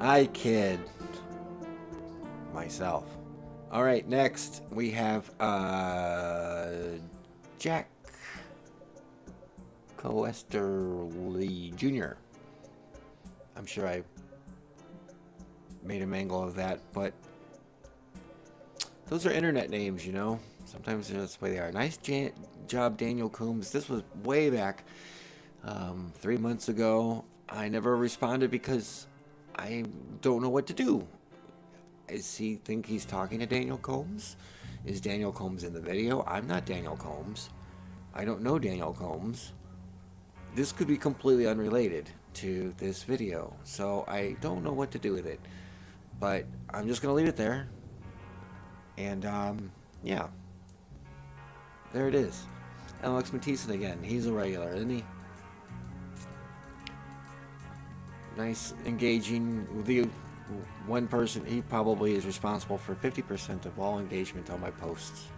I kid myself. All right, next we have Jack Coesterly Jr. I'm sure I made a mangle of that, but those are internet names, you know. Sometimes that's the way they are. Nice job, Daniel Coombs. This was way back 3 months ago. I never responded because I don't know what to do. Is he think he's talking to Daniel Combs? Is Daniel Combs in the video? I'm not Daniel Combs. I don't know Daniel Combs. This could be completely unrelated to this video, so I don't know what to do with it. But I'm just gonna leave it there. And yeah. There it is. Alex Mathieson again. He's a regular, isn't he? Nice, engaging. The one person, he probably is responsible for 50% of all engagement on my posts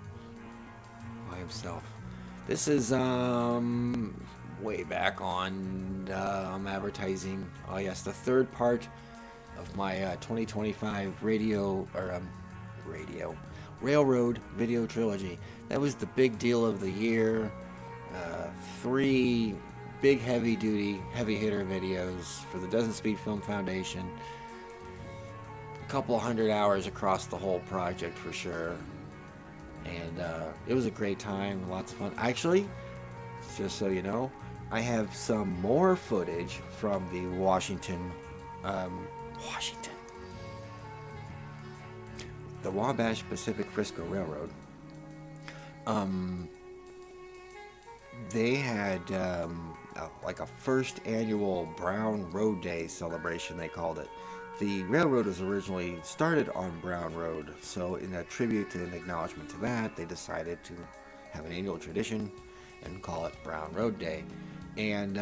by himself. This is way back on advertising. Oh yes, the third part of my 2025 Railroad video trilogy. That was the big deal of the year. 3 big heavy hitter videos for the Dozenspeed Film Foundation. A couple 100 hours across the whole project for sure. And it was a great time, lots of fun. Actually, just so you know, I have some more footage from the the Wabash Pacific Frisco Railroad. They had like a first annual Brown Road Day celebration, they called it. The railroad was originally started on Brown Road, so in a tribute to an acknowledgement to that, they decided to have an annual tradition and call it Brown Road Day. And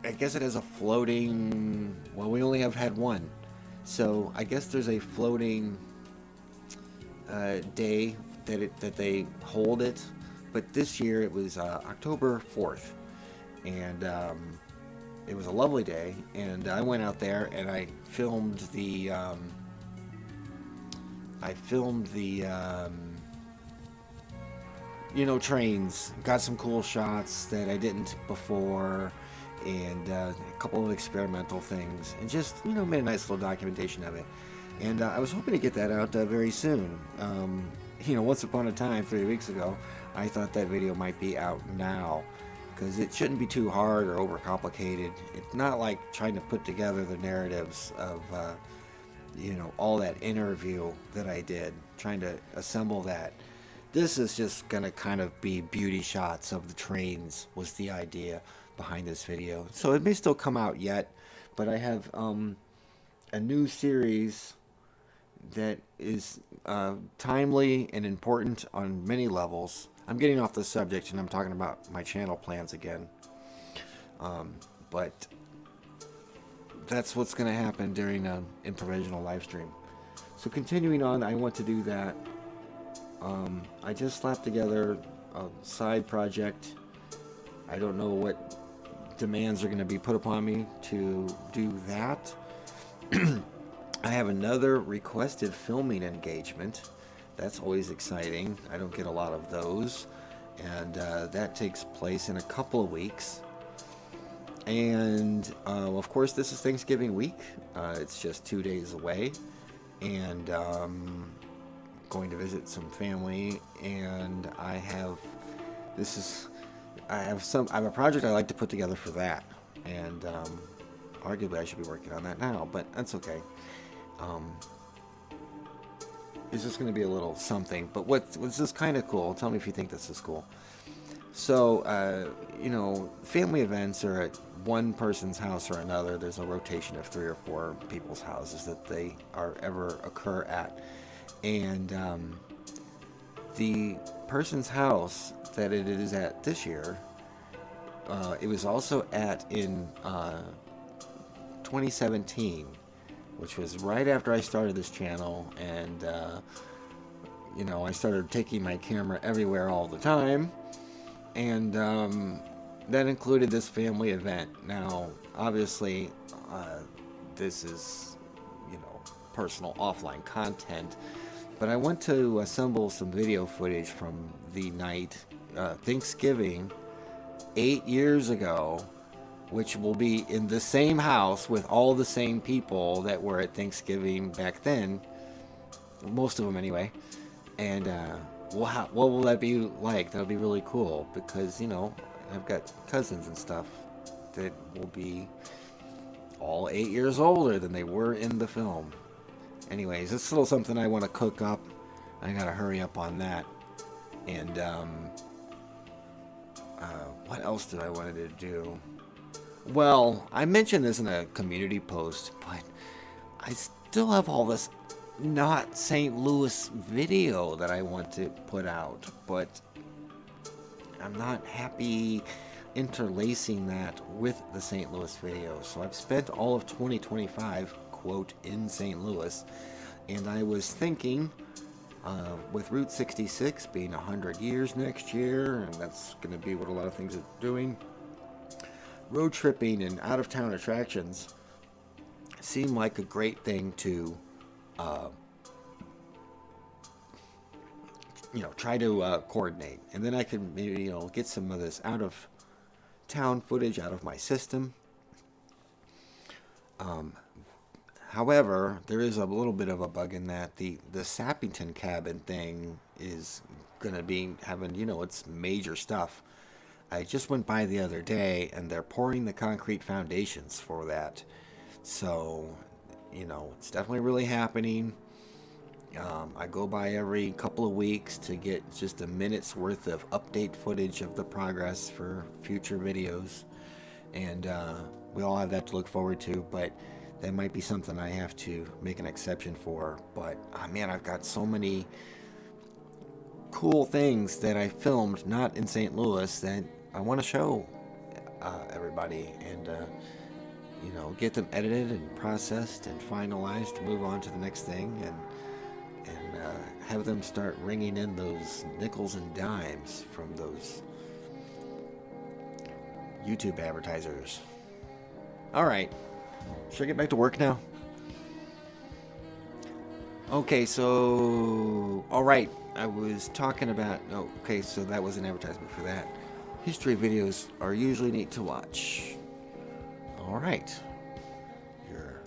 I guess it has a floating, well, we only have had one, so I guess there's a floating day that they hold it, but this year it was October 4th, and it was a lovely day, and I went out there and I filmed the trains. Got some cool shots that I didn't before, and a couple of experimental things, and just made a nice little documentation of it. And I was hoping to get that out very soon. Once upon a time, 3 weeks ago, I thought that video might be out now, because it shouldn't be too hard or overcomplicated. It's not like trying to put together the narratives of all that interview that I did, trying to assemble that. This is just gonna kind of be beauty shots of the trains, was the idea behind this video. So it may still come out yet, but I have a new series that is timely and important on many levels. I'm getting off the subject and I'm talking about my channel plans again. But that's what's going to happen during an interventional live stream. So continuing on, I want to do that. I just slapped together a side project. I don't know what demands are going to be put upon me to do that. I have another requested filming engagement. That's always exciting. I don't get a lot of those. And that takes place in a couple of weeks. And of course, this is Thanksgiving week. It's just 2 days away. And going to visit some family. And I have a project I like to put together for that. And arguably I should be working on that now, but that's okay. It's just going to be a little something, but what's this kind of cool? Tell me if you think this is cool. So, family events are at one person's house or another. There's a rotation of 3 or 4 people's houses that they ever occur at. And the person's house that it is at this year, it was also at in 2017, which was right after I started this channel, and I started taking my camera everywhere all the time, and that included this family event. Now, obviously, this is personal offline content, but I want to assemble some video footage from the night Thanksgiving 8 years ago, which will be in the same house with all the same people that were at Thanksgiving back then, most of them anyway. And what will that be like? That'll be really cool, because I've got cousins and stuff that will be all 8 years older than they were in the film. Anyways, it's still something I want to cook up. I gotta hurry up on that. And what else did I wanted to do? Well, I mentioned this in a community post, but I still have all this not St. Louis video that I want to put out, but I'm not happy interlacing that with the St. Louis video. So I've spent all of 2025, quote, in St. Louis, and I was thinking, with Route 66 being 100 years next year, and that's going to be what a lot of things are doing, road tripping and out-of-town attractions seem like a great thing to, try to coordinate. And then I can maybe, get some of this out-of-town footage out of my system. However, there is a little bit of a bug in that the Sappington cabin thing is going to be having, its major stuff. I just went by the other day, and they're pouring the concrete foundations for that. So, it's definitely really happening. I go by every couple of weeks to get just a minute's worth of update footage of the progress for future videos. And we all have that to look forward to, but that might be something I have to make an exception for. But, man, I've got so many cool things that I filmed not in St. Louis that I want to show everybody, and get them edited and processed and finalized to move on to the next thing, and have them start ringing in those nickels and dimes from those YouTube advertisers. All right, should I get back to work now? Okay, so all right, I was talking about. Okay, so that was an advertisement for that. History videos are usually neat to watch. All right. Your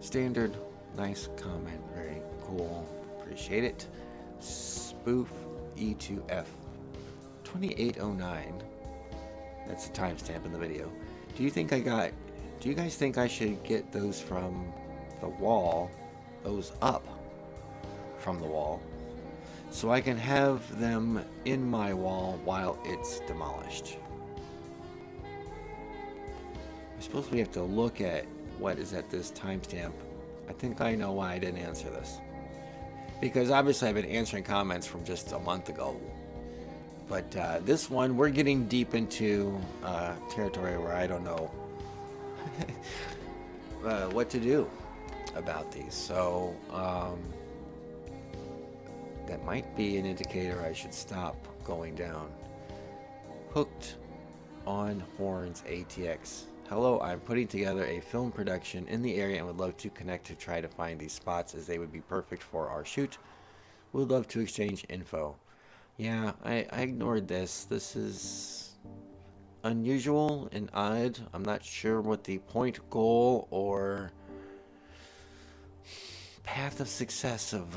standard, nice comment. Very cool. Appreciate it. Spoof E2F 2809. That's the timestamp in the video. Do you guys think I should get those from the wall, those up from the wall, so I can have them in my wall while it's demolished? I suppose we have to look at what is at this timestamp. I think I know why I didn't answer this. Because obviously I've been answering comments from just a month ago. But this one, we're getting deep into territory where I don't know what to do about these. So that might be an indicator I should stop going down. Hooked on Horns ATX. Hello, I'm putting together a film production in the area and would love to connect to try to find these spots as they would be perfect for our shoot. Would love to exchange info. Yeah, I ignored this. This is unusual and odd. I'm not sure what the point, goal, or path of success of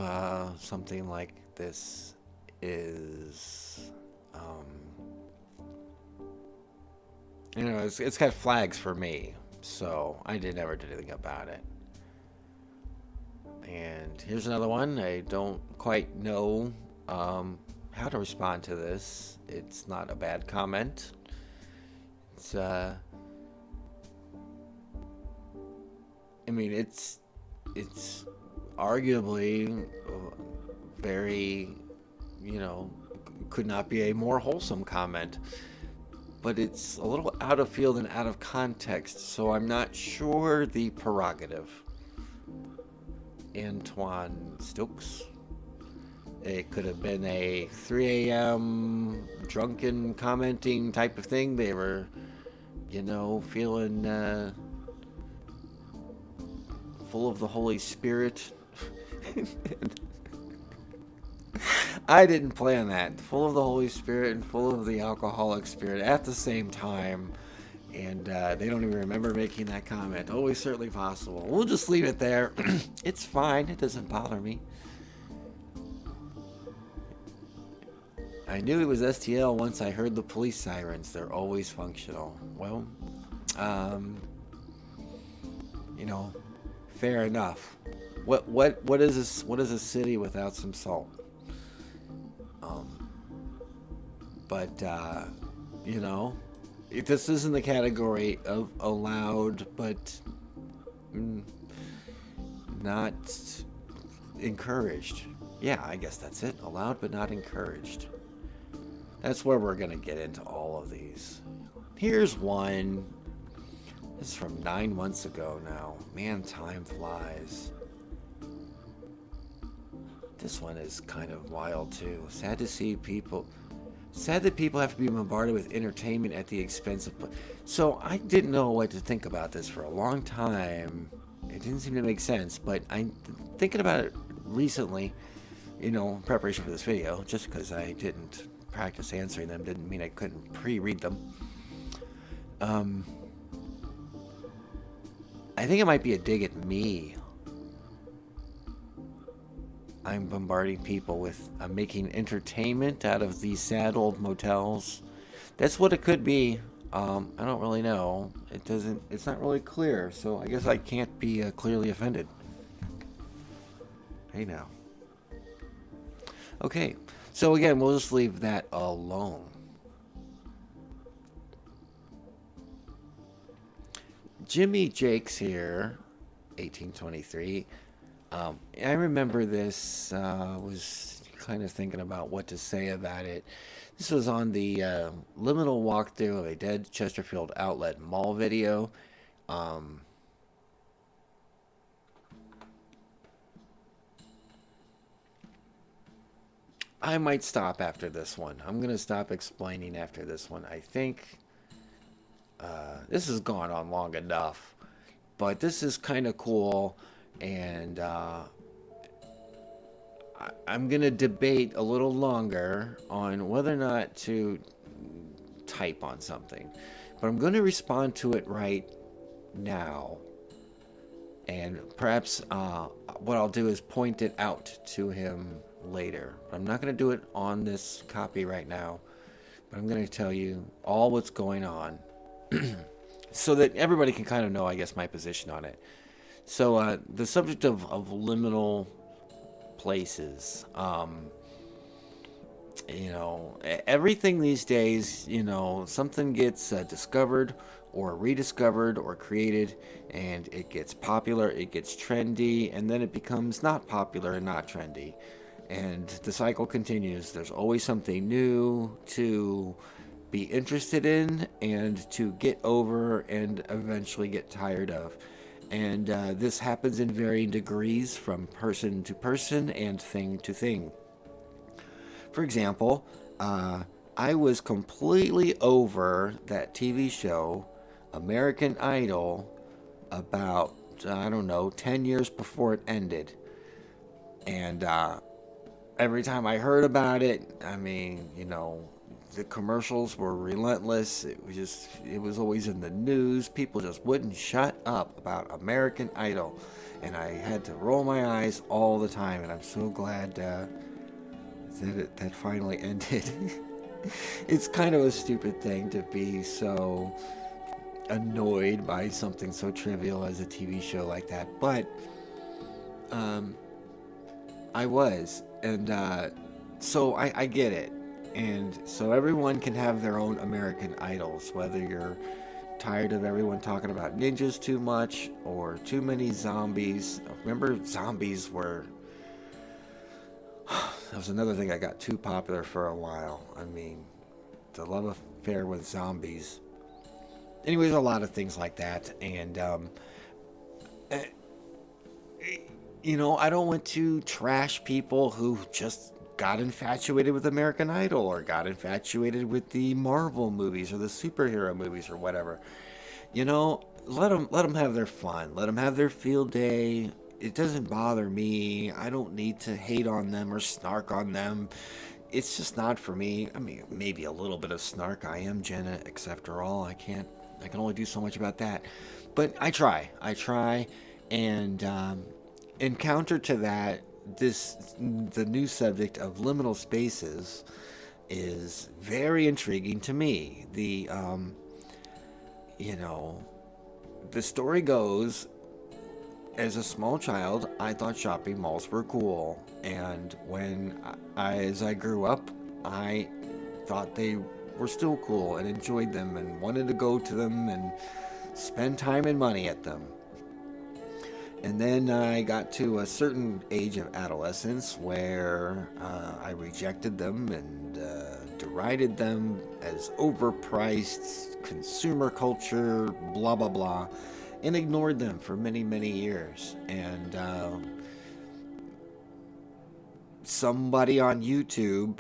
something like this is. You know, it's got flags for me, so I never did anything about it. And here's another one. I don't quite know how to respond to this. It's not a bad comment. It's I mean, it's arguably very, you know, could not be a more wholesome comment. But it's a little out of field and out of context, so I'm not sure the prerogative. Antoine Stokes. It could have been a 3 a.m. drunken commenting type of thing. They were, you know, feeling full of the Holy Spirit. I didn't plan that. Full of the Holy Spirit and full of the alcoholic spirit at the same time. And they don't even remember making that comment. Always certainly possible. We'll just leave it there. It's fine. It doesn't bother me. I knew it was STL once I heard the police sirens. They're always functional. Well, you know, fair enough. What is this? What is a city without some salt? But you know, if this is in the category of allowed but not encouraged. Yeah, I guess that's it. Allowed but not encouraged. That's where we're going to get into all of these. Here's one. This is from 9 months ago now. Man, time flies. This one is kind of wild too. Sad to see people. Sad that people have to be bombarded with entertainment at the expense of. So I didn't know what to think about this for a long time. It didn't seem to make sense, but I'm thinking about it recently, you know, in preparation for this video. Just because I didn't practice answering them didn't mean I couldn't pre-read them. I think it might be a dig at me. I'm bombarding people with making entertainment out of these sad old motels. That's what it could be. I don't really know. It's not really clear, so I guess I can't be clearly offended. Hey now. Okay, so again, we'll just leave that alone. Jimmy Jakes here, 1823. I remember this, was kind of thinking about what to say about it. This was on the liminal walkthrough of a Dead Chesterfield Outlet Mall video. I might stop after this one. I'm going to stop explaining after this one. I think this has gone on long enough. But this is kind of cool. And I'm going to debate a little longer on whether or not to type on something. But I'm going to respond to it right now. And perhaps what I'll do is point it out to him later. I'm not going to do it on this copy right now, but I'm going to tell you all what's going on so that everybody can kind of know, I guess, my position on it. So the subject of liminal places, everything these days, something gets discovered or rediscovered or created, and it gets popular, it gets trendy, and then it becomes not popular and not trendy. And the cycle continues. There's always something new to be interested in and to get over and eventually get tired of. And this happens in varying degrees from person to person and thing to thing. For example, I was completely over that TV show, American Idol, about, 10 years before it ended. And every time I heard about it, the commercials were relentless. It was always in the news. People just wouldn't shut up about American Idol. And I had to roll my eyes all the time. And I'm so glad that finally ended. It's kind of a stupid thing to be so annoyed by something so trivial as a TV show like that. But I was. And so I get it. And so everyone can have their own American Idols, whether you're tired of everyone talking about ninjas too much or too many zombies. Remember, zombies were... That was another thing that got too popular for a while. The love affair with zombies. Anyways, a lot of things like that. And, I don't want to trash people who just got infatuated with American Idol or got infatuated with the Marvel movies or the superhero movies or whatever. Let them have their fun. Let them have their field day. It doesn't bother me. I don't need to hate on them or snark on them. It's just not for me. Maybe a little bit of snark. I am Gen X after all. I can only do so much about that. But I try. And in counter to that, the new subject of liminal spaces is very intriguing to me. The story goes, as a small child, I thought shopping malls were cool, and as I grew up, I thought they were still cool and enjoyed them and wanted to go to them and spend time and money at them. And then I got to a certain age of adolescence where I rejected them and derided them as overpriced consumer culture, blah, blah, blah, and ignored them for many, many years. And somebody on YouTube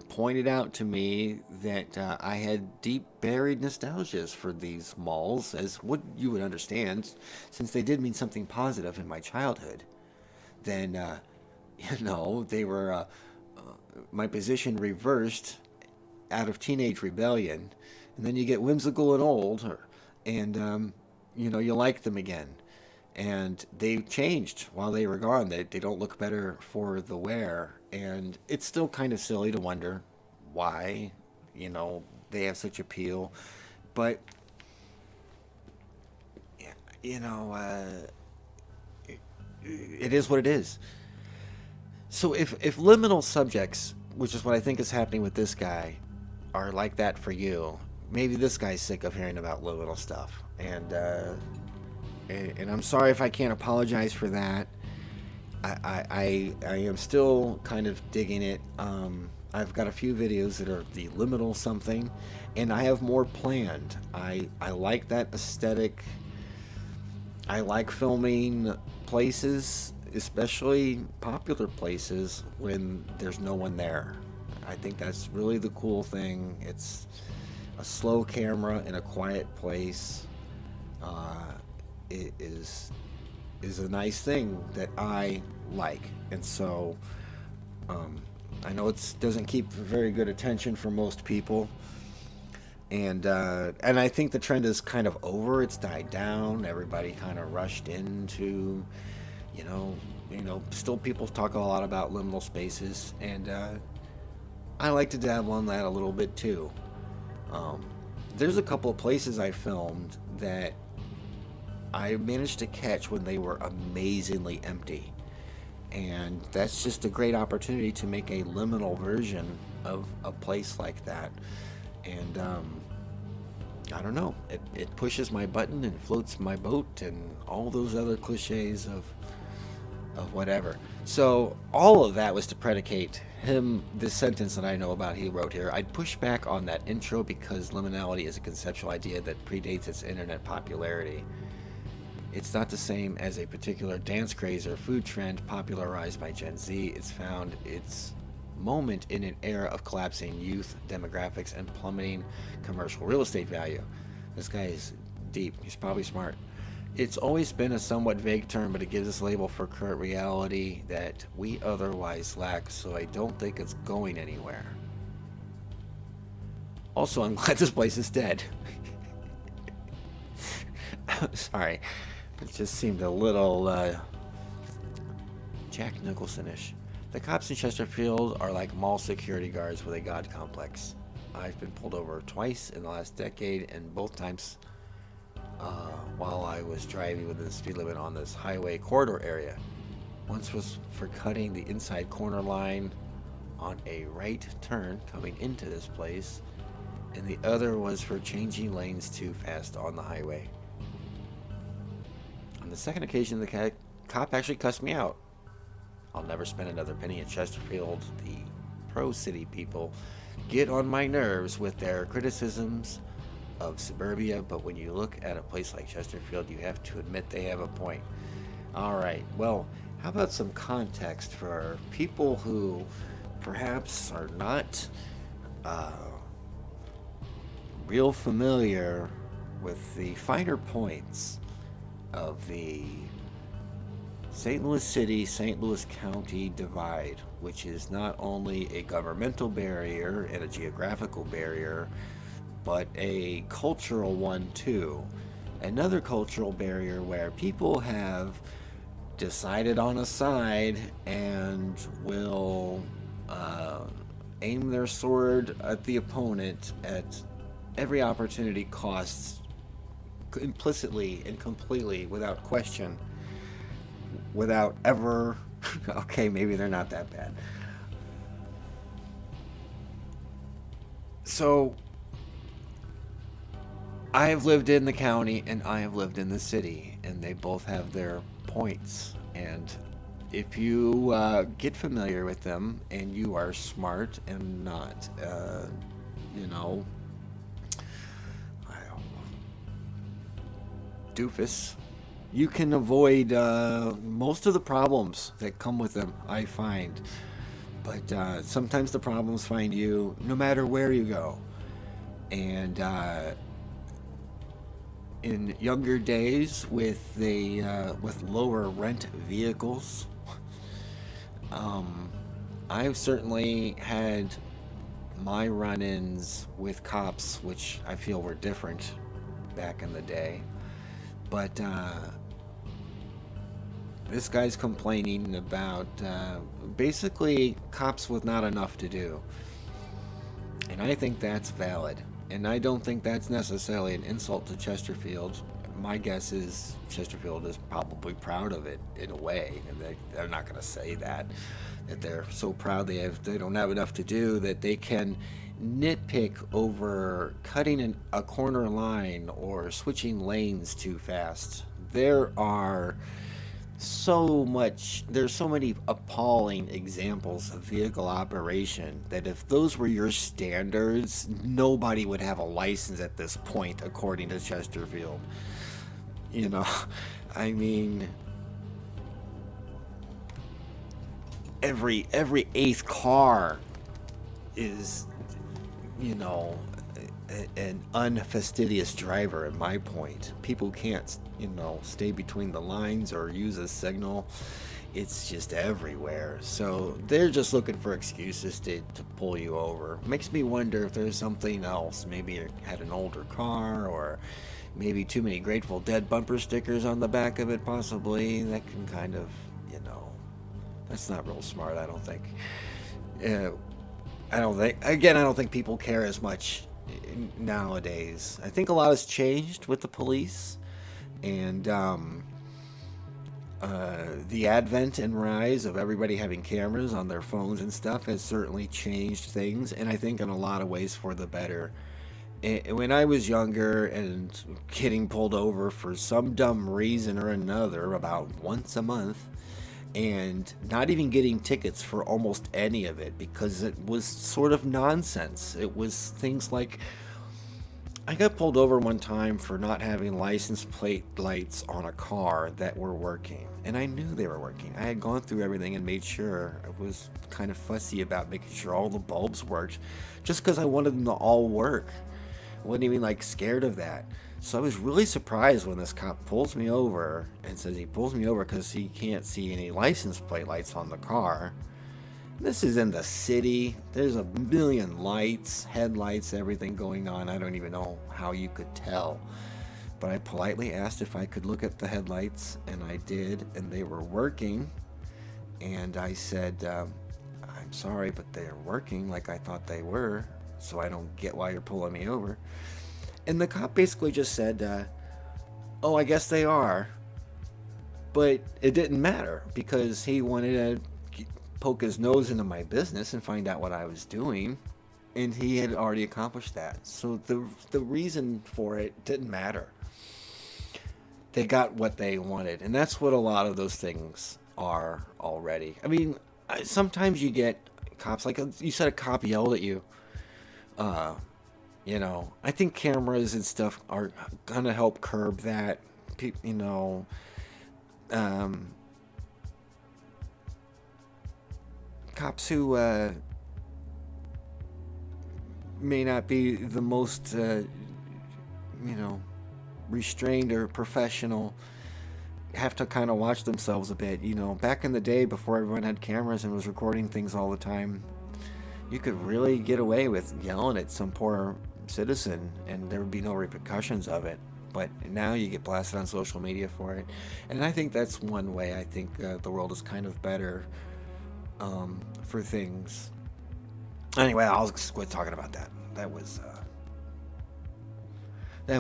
pointed out to me that I had deep buried nostalgias for these malls, as what you would understand, since they did mean something positive in my childhood. Then, they were my position reversed out of teenage rebellion, and then you get whimsical and old, and you like them again. And they changed while they were gone. They don't look better for the wear. And it's still kind of silly to wonder why, they have such appeal. But, it is what it is. So if liminal subjects, which is what I think is happening with this guy, are like that for you, maybe this guy's sick of hearing about liminal stuff. And I'm sorry if I can't apologize for that. I am still kind of digging it. I've got a few videos that are the liminal something, and I have more planned. I like that aesthetic. I like filming places, especially popular places, when there's no one there. I think that's really the cool thing. It's a slow camera in a quiet place. It is a nice thing that I like, and so I know it doesn't keep very good attention for most people, And I think the trend is kind of over. It's died down. Everybody kind of rushed into, you know, still people talk a lot about liminal spaces, and I like to dabble on that a little bit too. Um, there's a couple of places I filmed that I managed to catch when they were amazingly empty. And that's just a great opportunity to make a liminal version of a place like that. And I don't know, it pushes my button and floats my boat and all those other cliches of whatever. So all of that was to predicate him, this sentence that I know about he wrote here. I'd push back on that intro because liminality is a conceptual idea that predates its internet popularity. It's not the same as a particular dance craze or food trend popularized by Gen Z. It's found its moment in an era of collapsing youth demographics and plummeting commercial real estate value. This guy is deep. He's probably smart. It's always been a somewhat vague term, but it gives us a label for current reality that we otherwise lack, so I don't think it's going anywhere. Also, I'm glad this place is dead. Sorry. It just seemed a little Jack Nicholson-ish. The cops in Chesterfield are like mall security guards with a god complex. I've been pulled over twice in the last decade, and both times while I was driving within the speed limit on this highway corridor area. Once was for cutting the inside corner line on a right turn coming into this place, and the other was for changing lanes too fast on the highway. On the second occasion, the cop actually cussed me out. I'll never spend another penny in Chesterfield. The pro-city people get on my nerves with their criticisms of suburbia, but when you look at a place like Chesterfield, you have to admit they have a point. All right, well, how about some context for people who perhaps are not real familiar with the finer points of the St. Louis City, St. Louis County divide, which is not only a governmental barrier and a geographical barrier, but a cultural one too. Another cultural barrier where people have decided on a side and will aim their sword at the opponent at every opportunity costs, implicitly and completely, without question, without ever okay, maybe they're not that bad. So I have lived in the county and I have lived in the city, and they both have their points. And if you get familiar with them and you are smart and not, you know, I don't know, doofus, you can avoid most of the problems that come with them, I find. But sometimes the problems find you no matter where you go. And in younger days, with with lower rent vehicles, I've certainly had my run-ins with cops, which I feel were different back in the day. But this guy's complaining about basically cops with not enough to do. And I think that's valid. And I don't think that's necessarily an insult to Chesterfield. My guess is Chesterfield is probably proud of it in a way. And they're not going to say that they're so proud they don't have enough to do that they can nitpick over cutting a corner line or switching lanes too fast. There's so many appalling examples of vehicle operation that if those were your standards, nobody would have a license at this point, according to Chesterfield. You know, I mean, every eighth car is, you know, an unfastidious driver at my point. People can't, you know, stay between the lines or use a signal. it's just everywhere. So they're just looking for excuses to pull you over. Makes me wonder if there's something else. Maybe you had an older car, or maybe too many Grateful Dead bumper stickers on the back of it, possibly. That can kind of, you know, that's not real smart, I don't think. Uh, I don't think people care as much nowadays. I think a lot has changed with the police, and the advent and rise of everybody having cameras on their phones and stuff has certainly changed things, and I think in a lot of ways for the better. When I was younger and getting pulled over for some dumb reason or another about once a month, and not even getting tickets for almost any of it because it was sort of nonsense. It was things like, I got pulled over one time for not having license plate lights on a car that were working, and I knew they were working. I had gone through everything and made sure. I was kind of fussy about making sure all the bulbs worked, just because I wanted them to all work. I wasn't even like scared of that. So I was really surprised when this cop pulls me over and says he pulls me over because he can't see any license plate lights on the car. This is in the city. There's a million lights, headlights, everything going on. I don't even know how you could tell. But I politely asked if I could look at the headlights, and I did, and they were working. And I said, I'm sorry, but they're working like I thought they were, so I don't get why you're pulling me over. And the cop basically just said, oh, I guess they are. But it didn't matter because he wanted to poke his nose into my business and find out what I was doing. And he had already accomplished that. So the reason for it didn't matter. They got what they wanted. And that's what a lot of those things are already. I mean, sometimes you get cops, like you said, a cop yelled at you. You know, I think cameras and stuff are gonna help curb that. You know, cops who may not be the most, you know, restrained or professional, have to kind of watch themselves a bit. You know, back in the day before everyone had cameras and was recording things all the time, you could really get away with yelling at some poor citizen and there would be no repercussions of it. But now you get blasted on social media for it. And I think that's one way I think the world is kind of better for things. Anyway, I'll just quit talking about that. That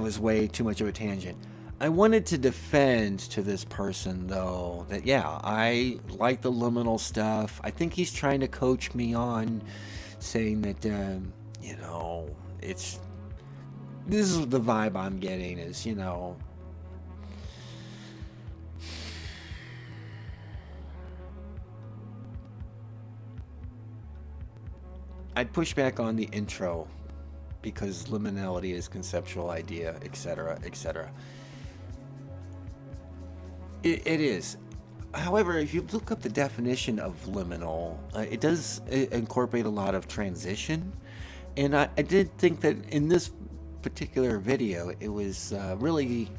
was way too much of a tangent. I wanted to defend to this person, though, that, yeah, I like the liminal stuff. I think he's trying to coach me on saying that, you know, this is the vibe I'm getting is, you know, I'd push back on the intro because liminality is conceptual idea, etc., etc. It is. However, if you look up the definition of liminal, it does incorporate a lot of transition. And I did think that in this particular video, it was really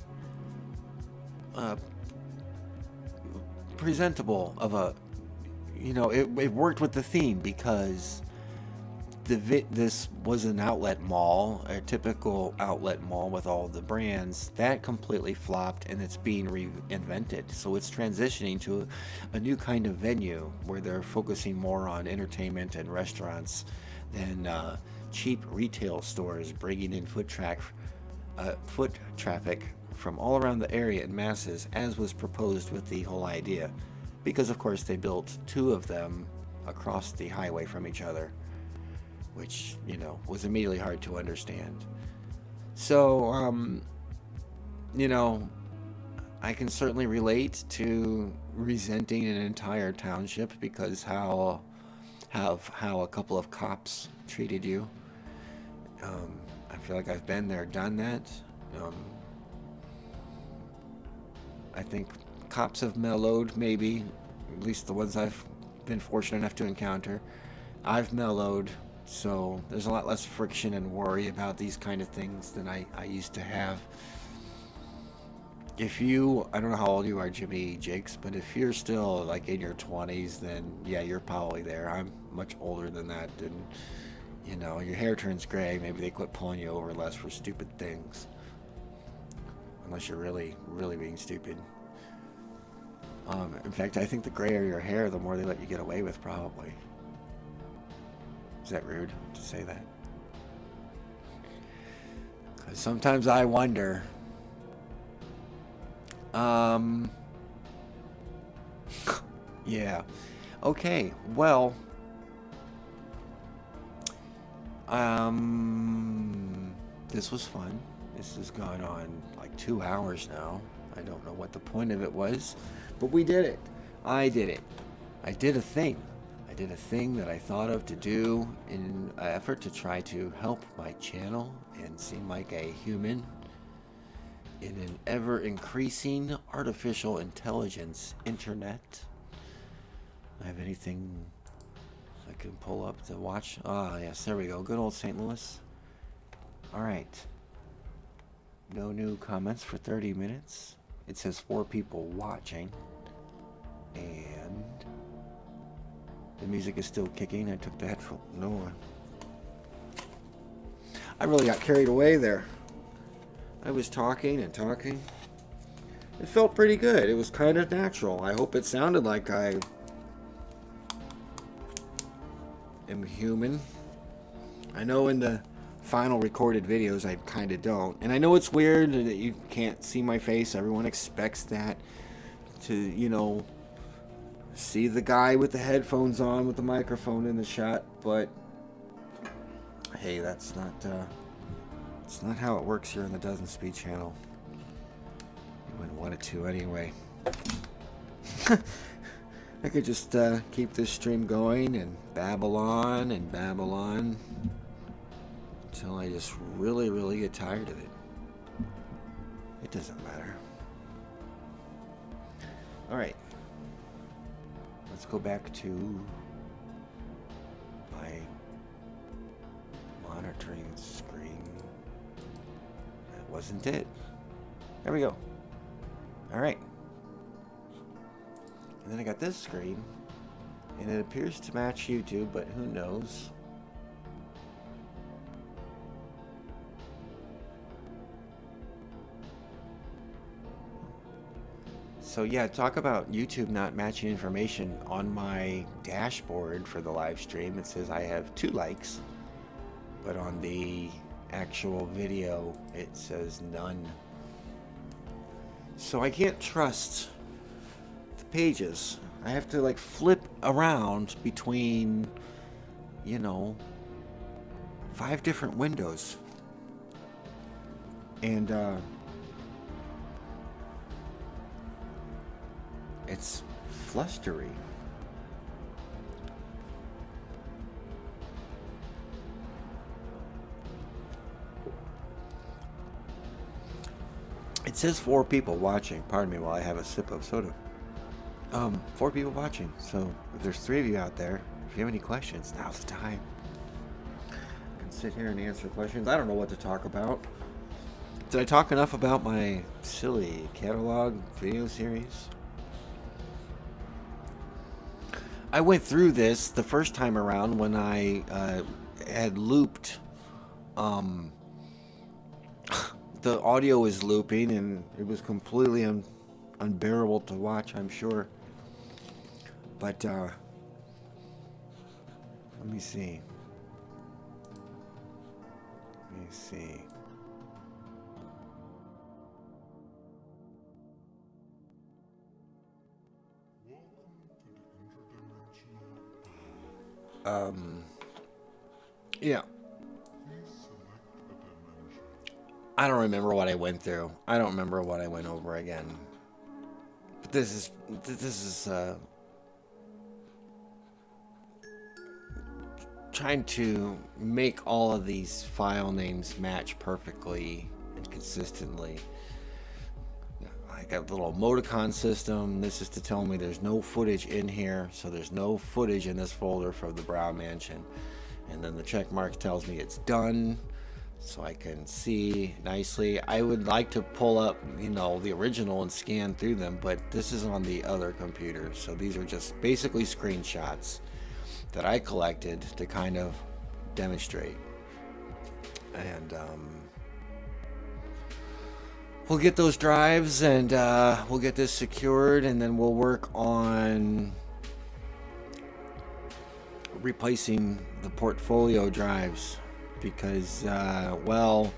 presentable of a, you know, it worked with the theme because this was an outlet mall, a typical outlet mall with all the brands. That completely flopped and it's being reinvented. So it's transitioning to a new kind of venue where they're focusing more on entertainment and restaurants than cheap retail stores, bringing in foot traffic from all around the area in masses, as was proposed with the whole idea. Because of course they built two of them across the highway from each other, which, you know, was immediately hard to understand. So, you know, I can certainly relate to resenting an entire township because how a couple of cops treated you. I feel like I've been there, done that. I think cops have mellowed, maybe, at least the ones I've been fortunate enough to encounter. I've mellowed. So there's a lot less friction and worry about these kind of things than I used to have. if you, I don't know how old you are, Jimmy Jakes, but if you're still like in your 20s, then yeah, you're probably there. I'm much older than that, and you know, your hair turns gray. Maybe they quit pulling you over less for stupid things, unless you're really, really being stupid. In fact, I think the grayer your hair, the more they let you get away with, probably. Is that rude to say that? Because sometimes I wonder. Yeah. Okay, well. This was fun. This has gone on like 2 hours now. I don't know what the point of it was, but we did it. I did it. I did a thing. I did a thing that I thought of to do in an effort to try to help my channel and seem like a human in an ever-increasing artificial intelligence internet. I have anything I can pull up to watch? Ah, yes, there we go. Good old St. Louis. All right. No new comments for 30 minutes. It says 4 people watching. And the music is still kicking. I took the headphone. No. I really got carried away there. I was talking and talking. It felt pretty good. It was kind of natural. I hope it sounded like I am human. I know in the final recorded videos I kind of don't. And I know it's weird that you can't see my face. Everyone expects that to, you know, see the guy with the headphones on with the microphone in the shot, but hey, that's not it's not how it works here on the Dozenspeed channel. You wouldn't want it to anyway. I could just keep this stream going and babble on until I just really, really get tired of it. It doesn't matter. Alright. Let's go back to my monitoring screen. That wasn't it. There we go. Alright. And then I got this screen, and it appears to match YouTube, but who knows? So yeah, talk about YouTube not matching information. On my dashboard for the live stream, it says I have 2 likes, but on the actual video, it says none. So I can't trust the pages. I have to like flip around between, you know, 5 different windows. And it's flustery. It says 4 people watching. Pardon me while I have a sip of soda. 4 people watching. So if there's 3 of you out there, if you have any questions, now's the time. I can sit here and answer questions. I don't know what to talk about. Did I talk enough about my silly catalog video series? I went through this the first time around when I had looped. The audio was looping and it was completely unbearable to watch, I'm sure. But let me see. Yeah. I don't remember what I went through. I don't remember what I went over again. But this is trying to make all of these file names match perfectly and consistently. I got a little emoticon system. This is to tell me there's no footage in here, so there's no footage in this folder for the Brown Mansion. And then the check mark tells me it's done. so I can see nicely. I would like to pull up, you know, the original and scan through them, but this is on the other computer, so these are just basically screenshots that I collected to kind of demonstrate. And we'll get those drives, and we'll get this secured, and then we'll work on replacing the portfolio drives, because well,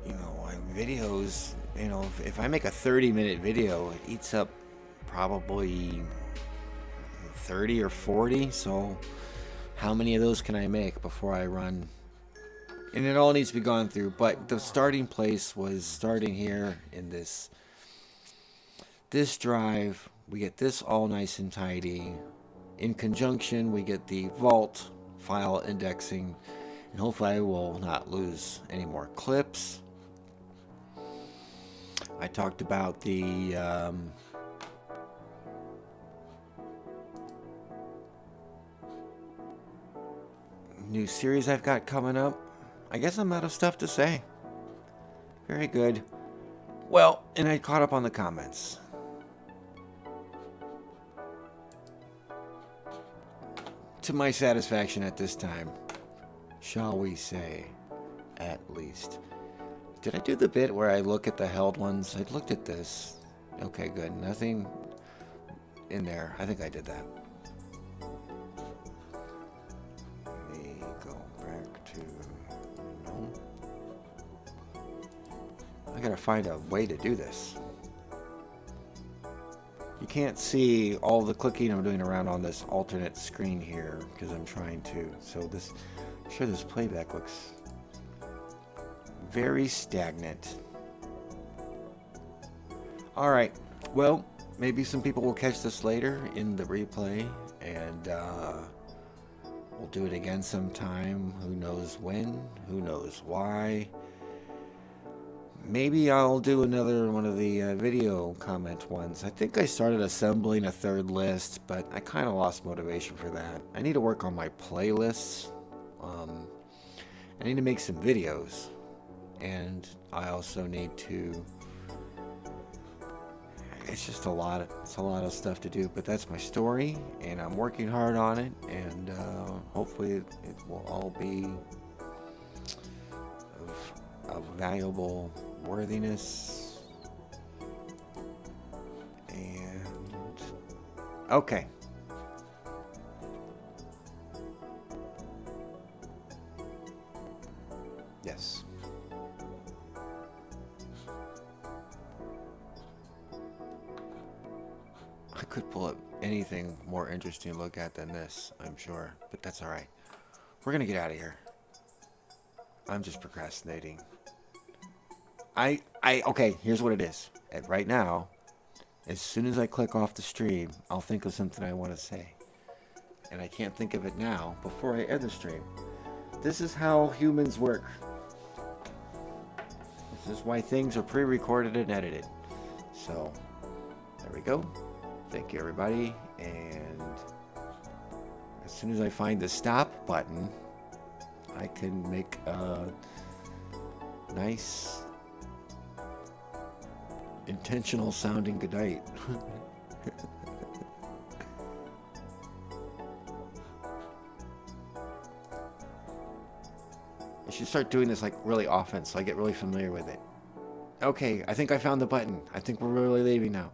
you know, videos, you know, if I make a 30-minute video, it eats up probably 30 or 40. So how many of those can I make before I run? And it all needs to be gone through, but the starting place was starting here in this drive. We get this all nice and tidy. In conjunction, we get the vault file indexing, and hopefully I will not lose any more clips. I talked about the new series I've got coming up. I guess I'm out of stuff to say. Very good. Well, and I caught up on the comments. To my satisfaction at this time, shall we say, at least. Did I do the bit where I look at the held ones? I looked at this. Okay, good. Nothing in there. I think I did that. Let me go back to... No. I gotta find a way to do this. You can't see all the clicking I'm doing around on this alternate screen here because I'm trying to. So this, I'm sure this playback looks very stagnant. All right. Well, maybe some people will catch this later in the replay, and we'll do it again sometime. Who knows when? Who knows why? Maybe I'll do another one of the video comment ones. I think I started assembling a third list, but I kind of lost motivation for that. I need to work on my playlists. I need to make some videos. And I also need to... It's just a lot of stuff to do, but that's my story, and I'm working hard on it, and hopefully it will all be of valuable worthiness. And okay. Yes. I could pull up anything more interesting to look at than this, I'm sure, but that's all right. We're gonna get out of here. I'm just procrastinating. Okay, here's what it is. Right now, as soon as I click off the stream, I'll think of something I want to say. And I can't think of it now before I end the stream. This is how humans work. This is why things are pre-recorded and edited. So, there we go. Thank you, everybody. And as soon as I find the stop button, I can make a nice, intentional sounding goodnight. I should start doing this like really often so I get really familiar with it. Okay, I think I found the button. I think we're really leaving now.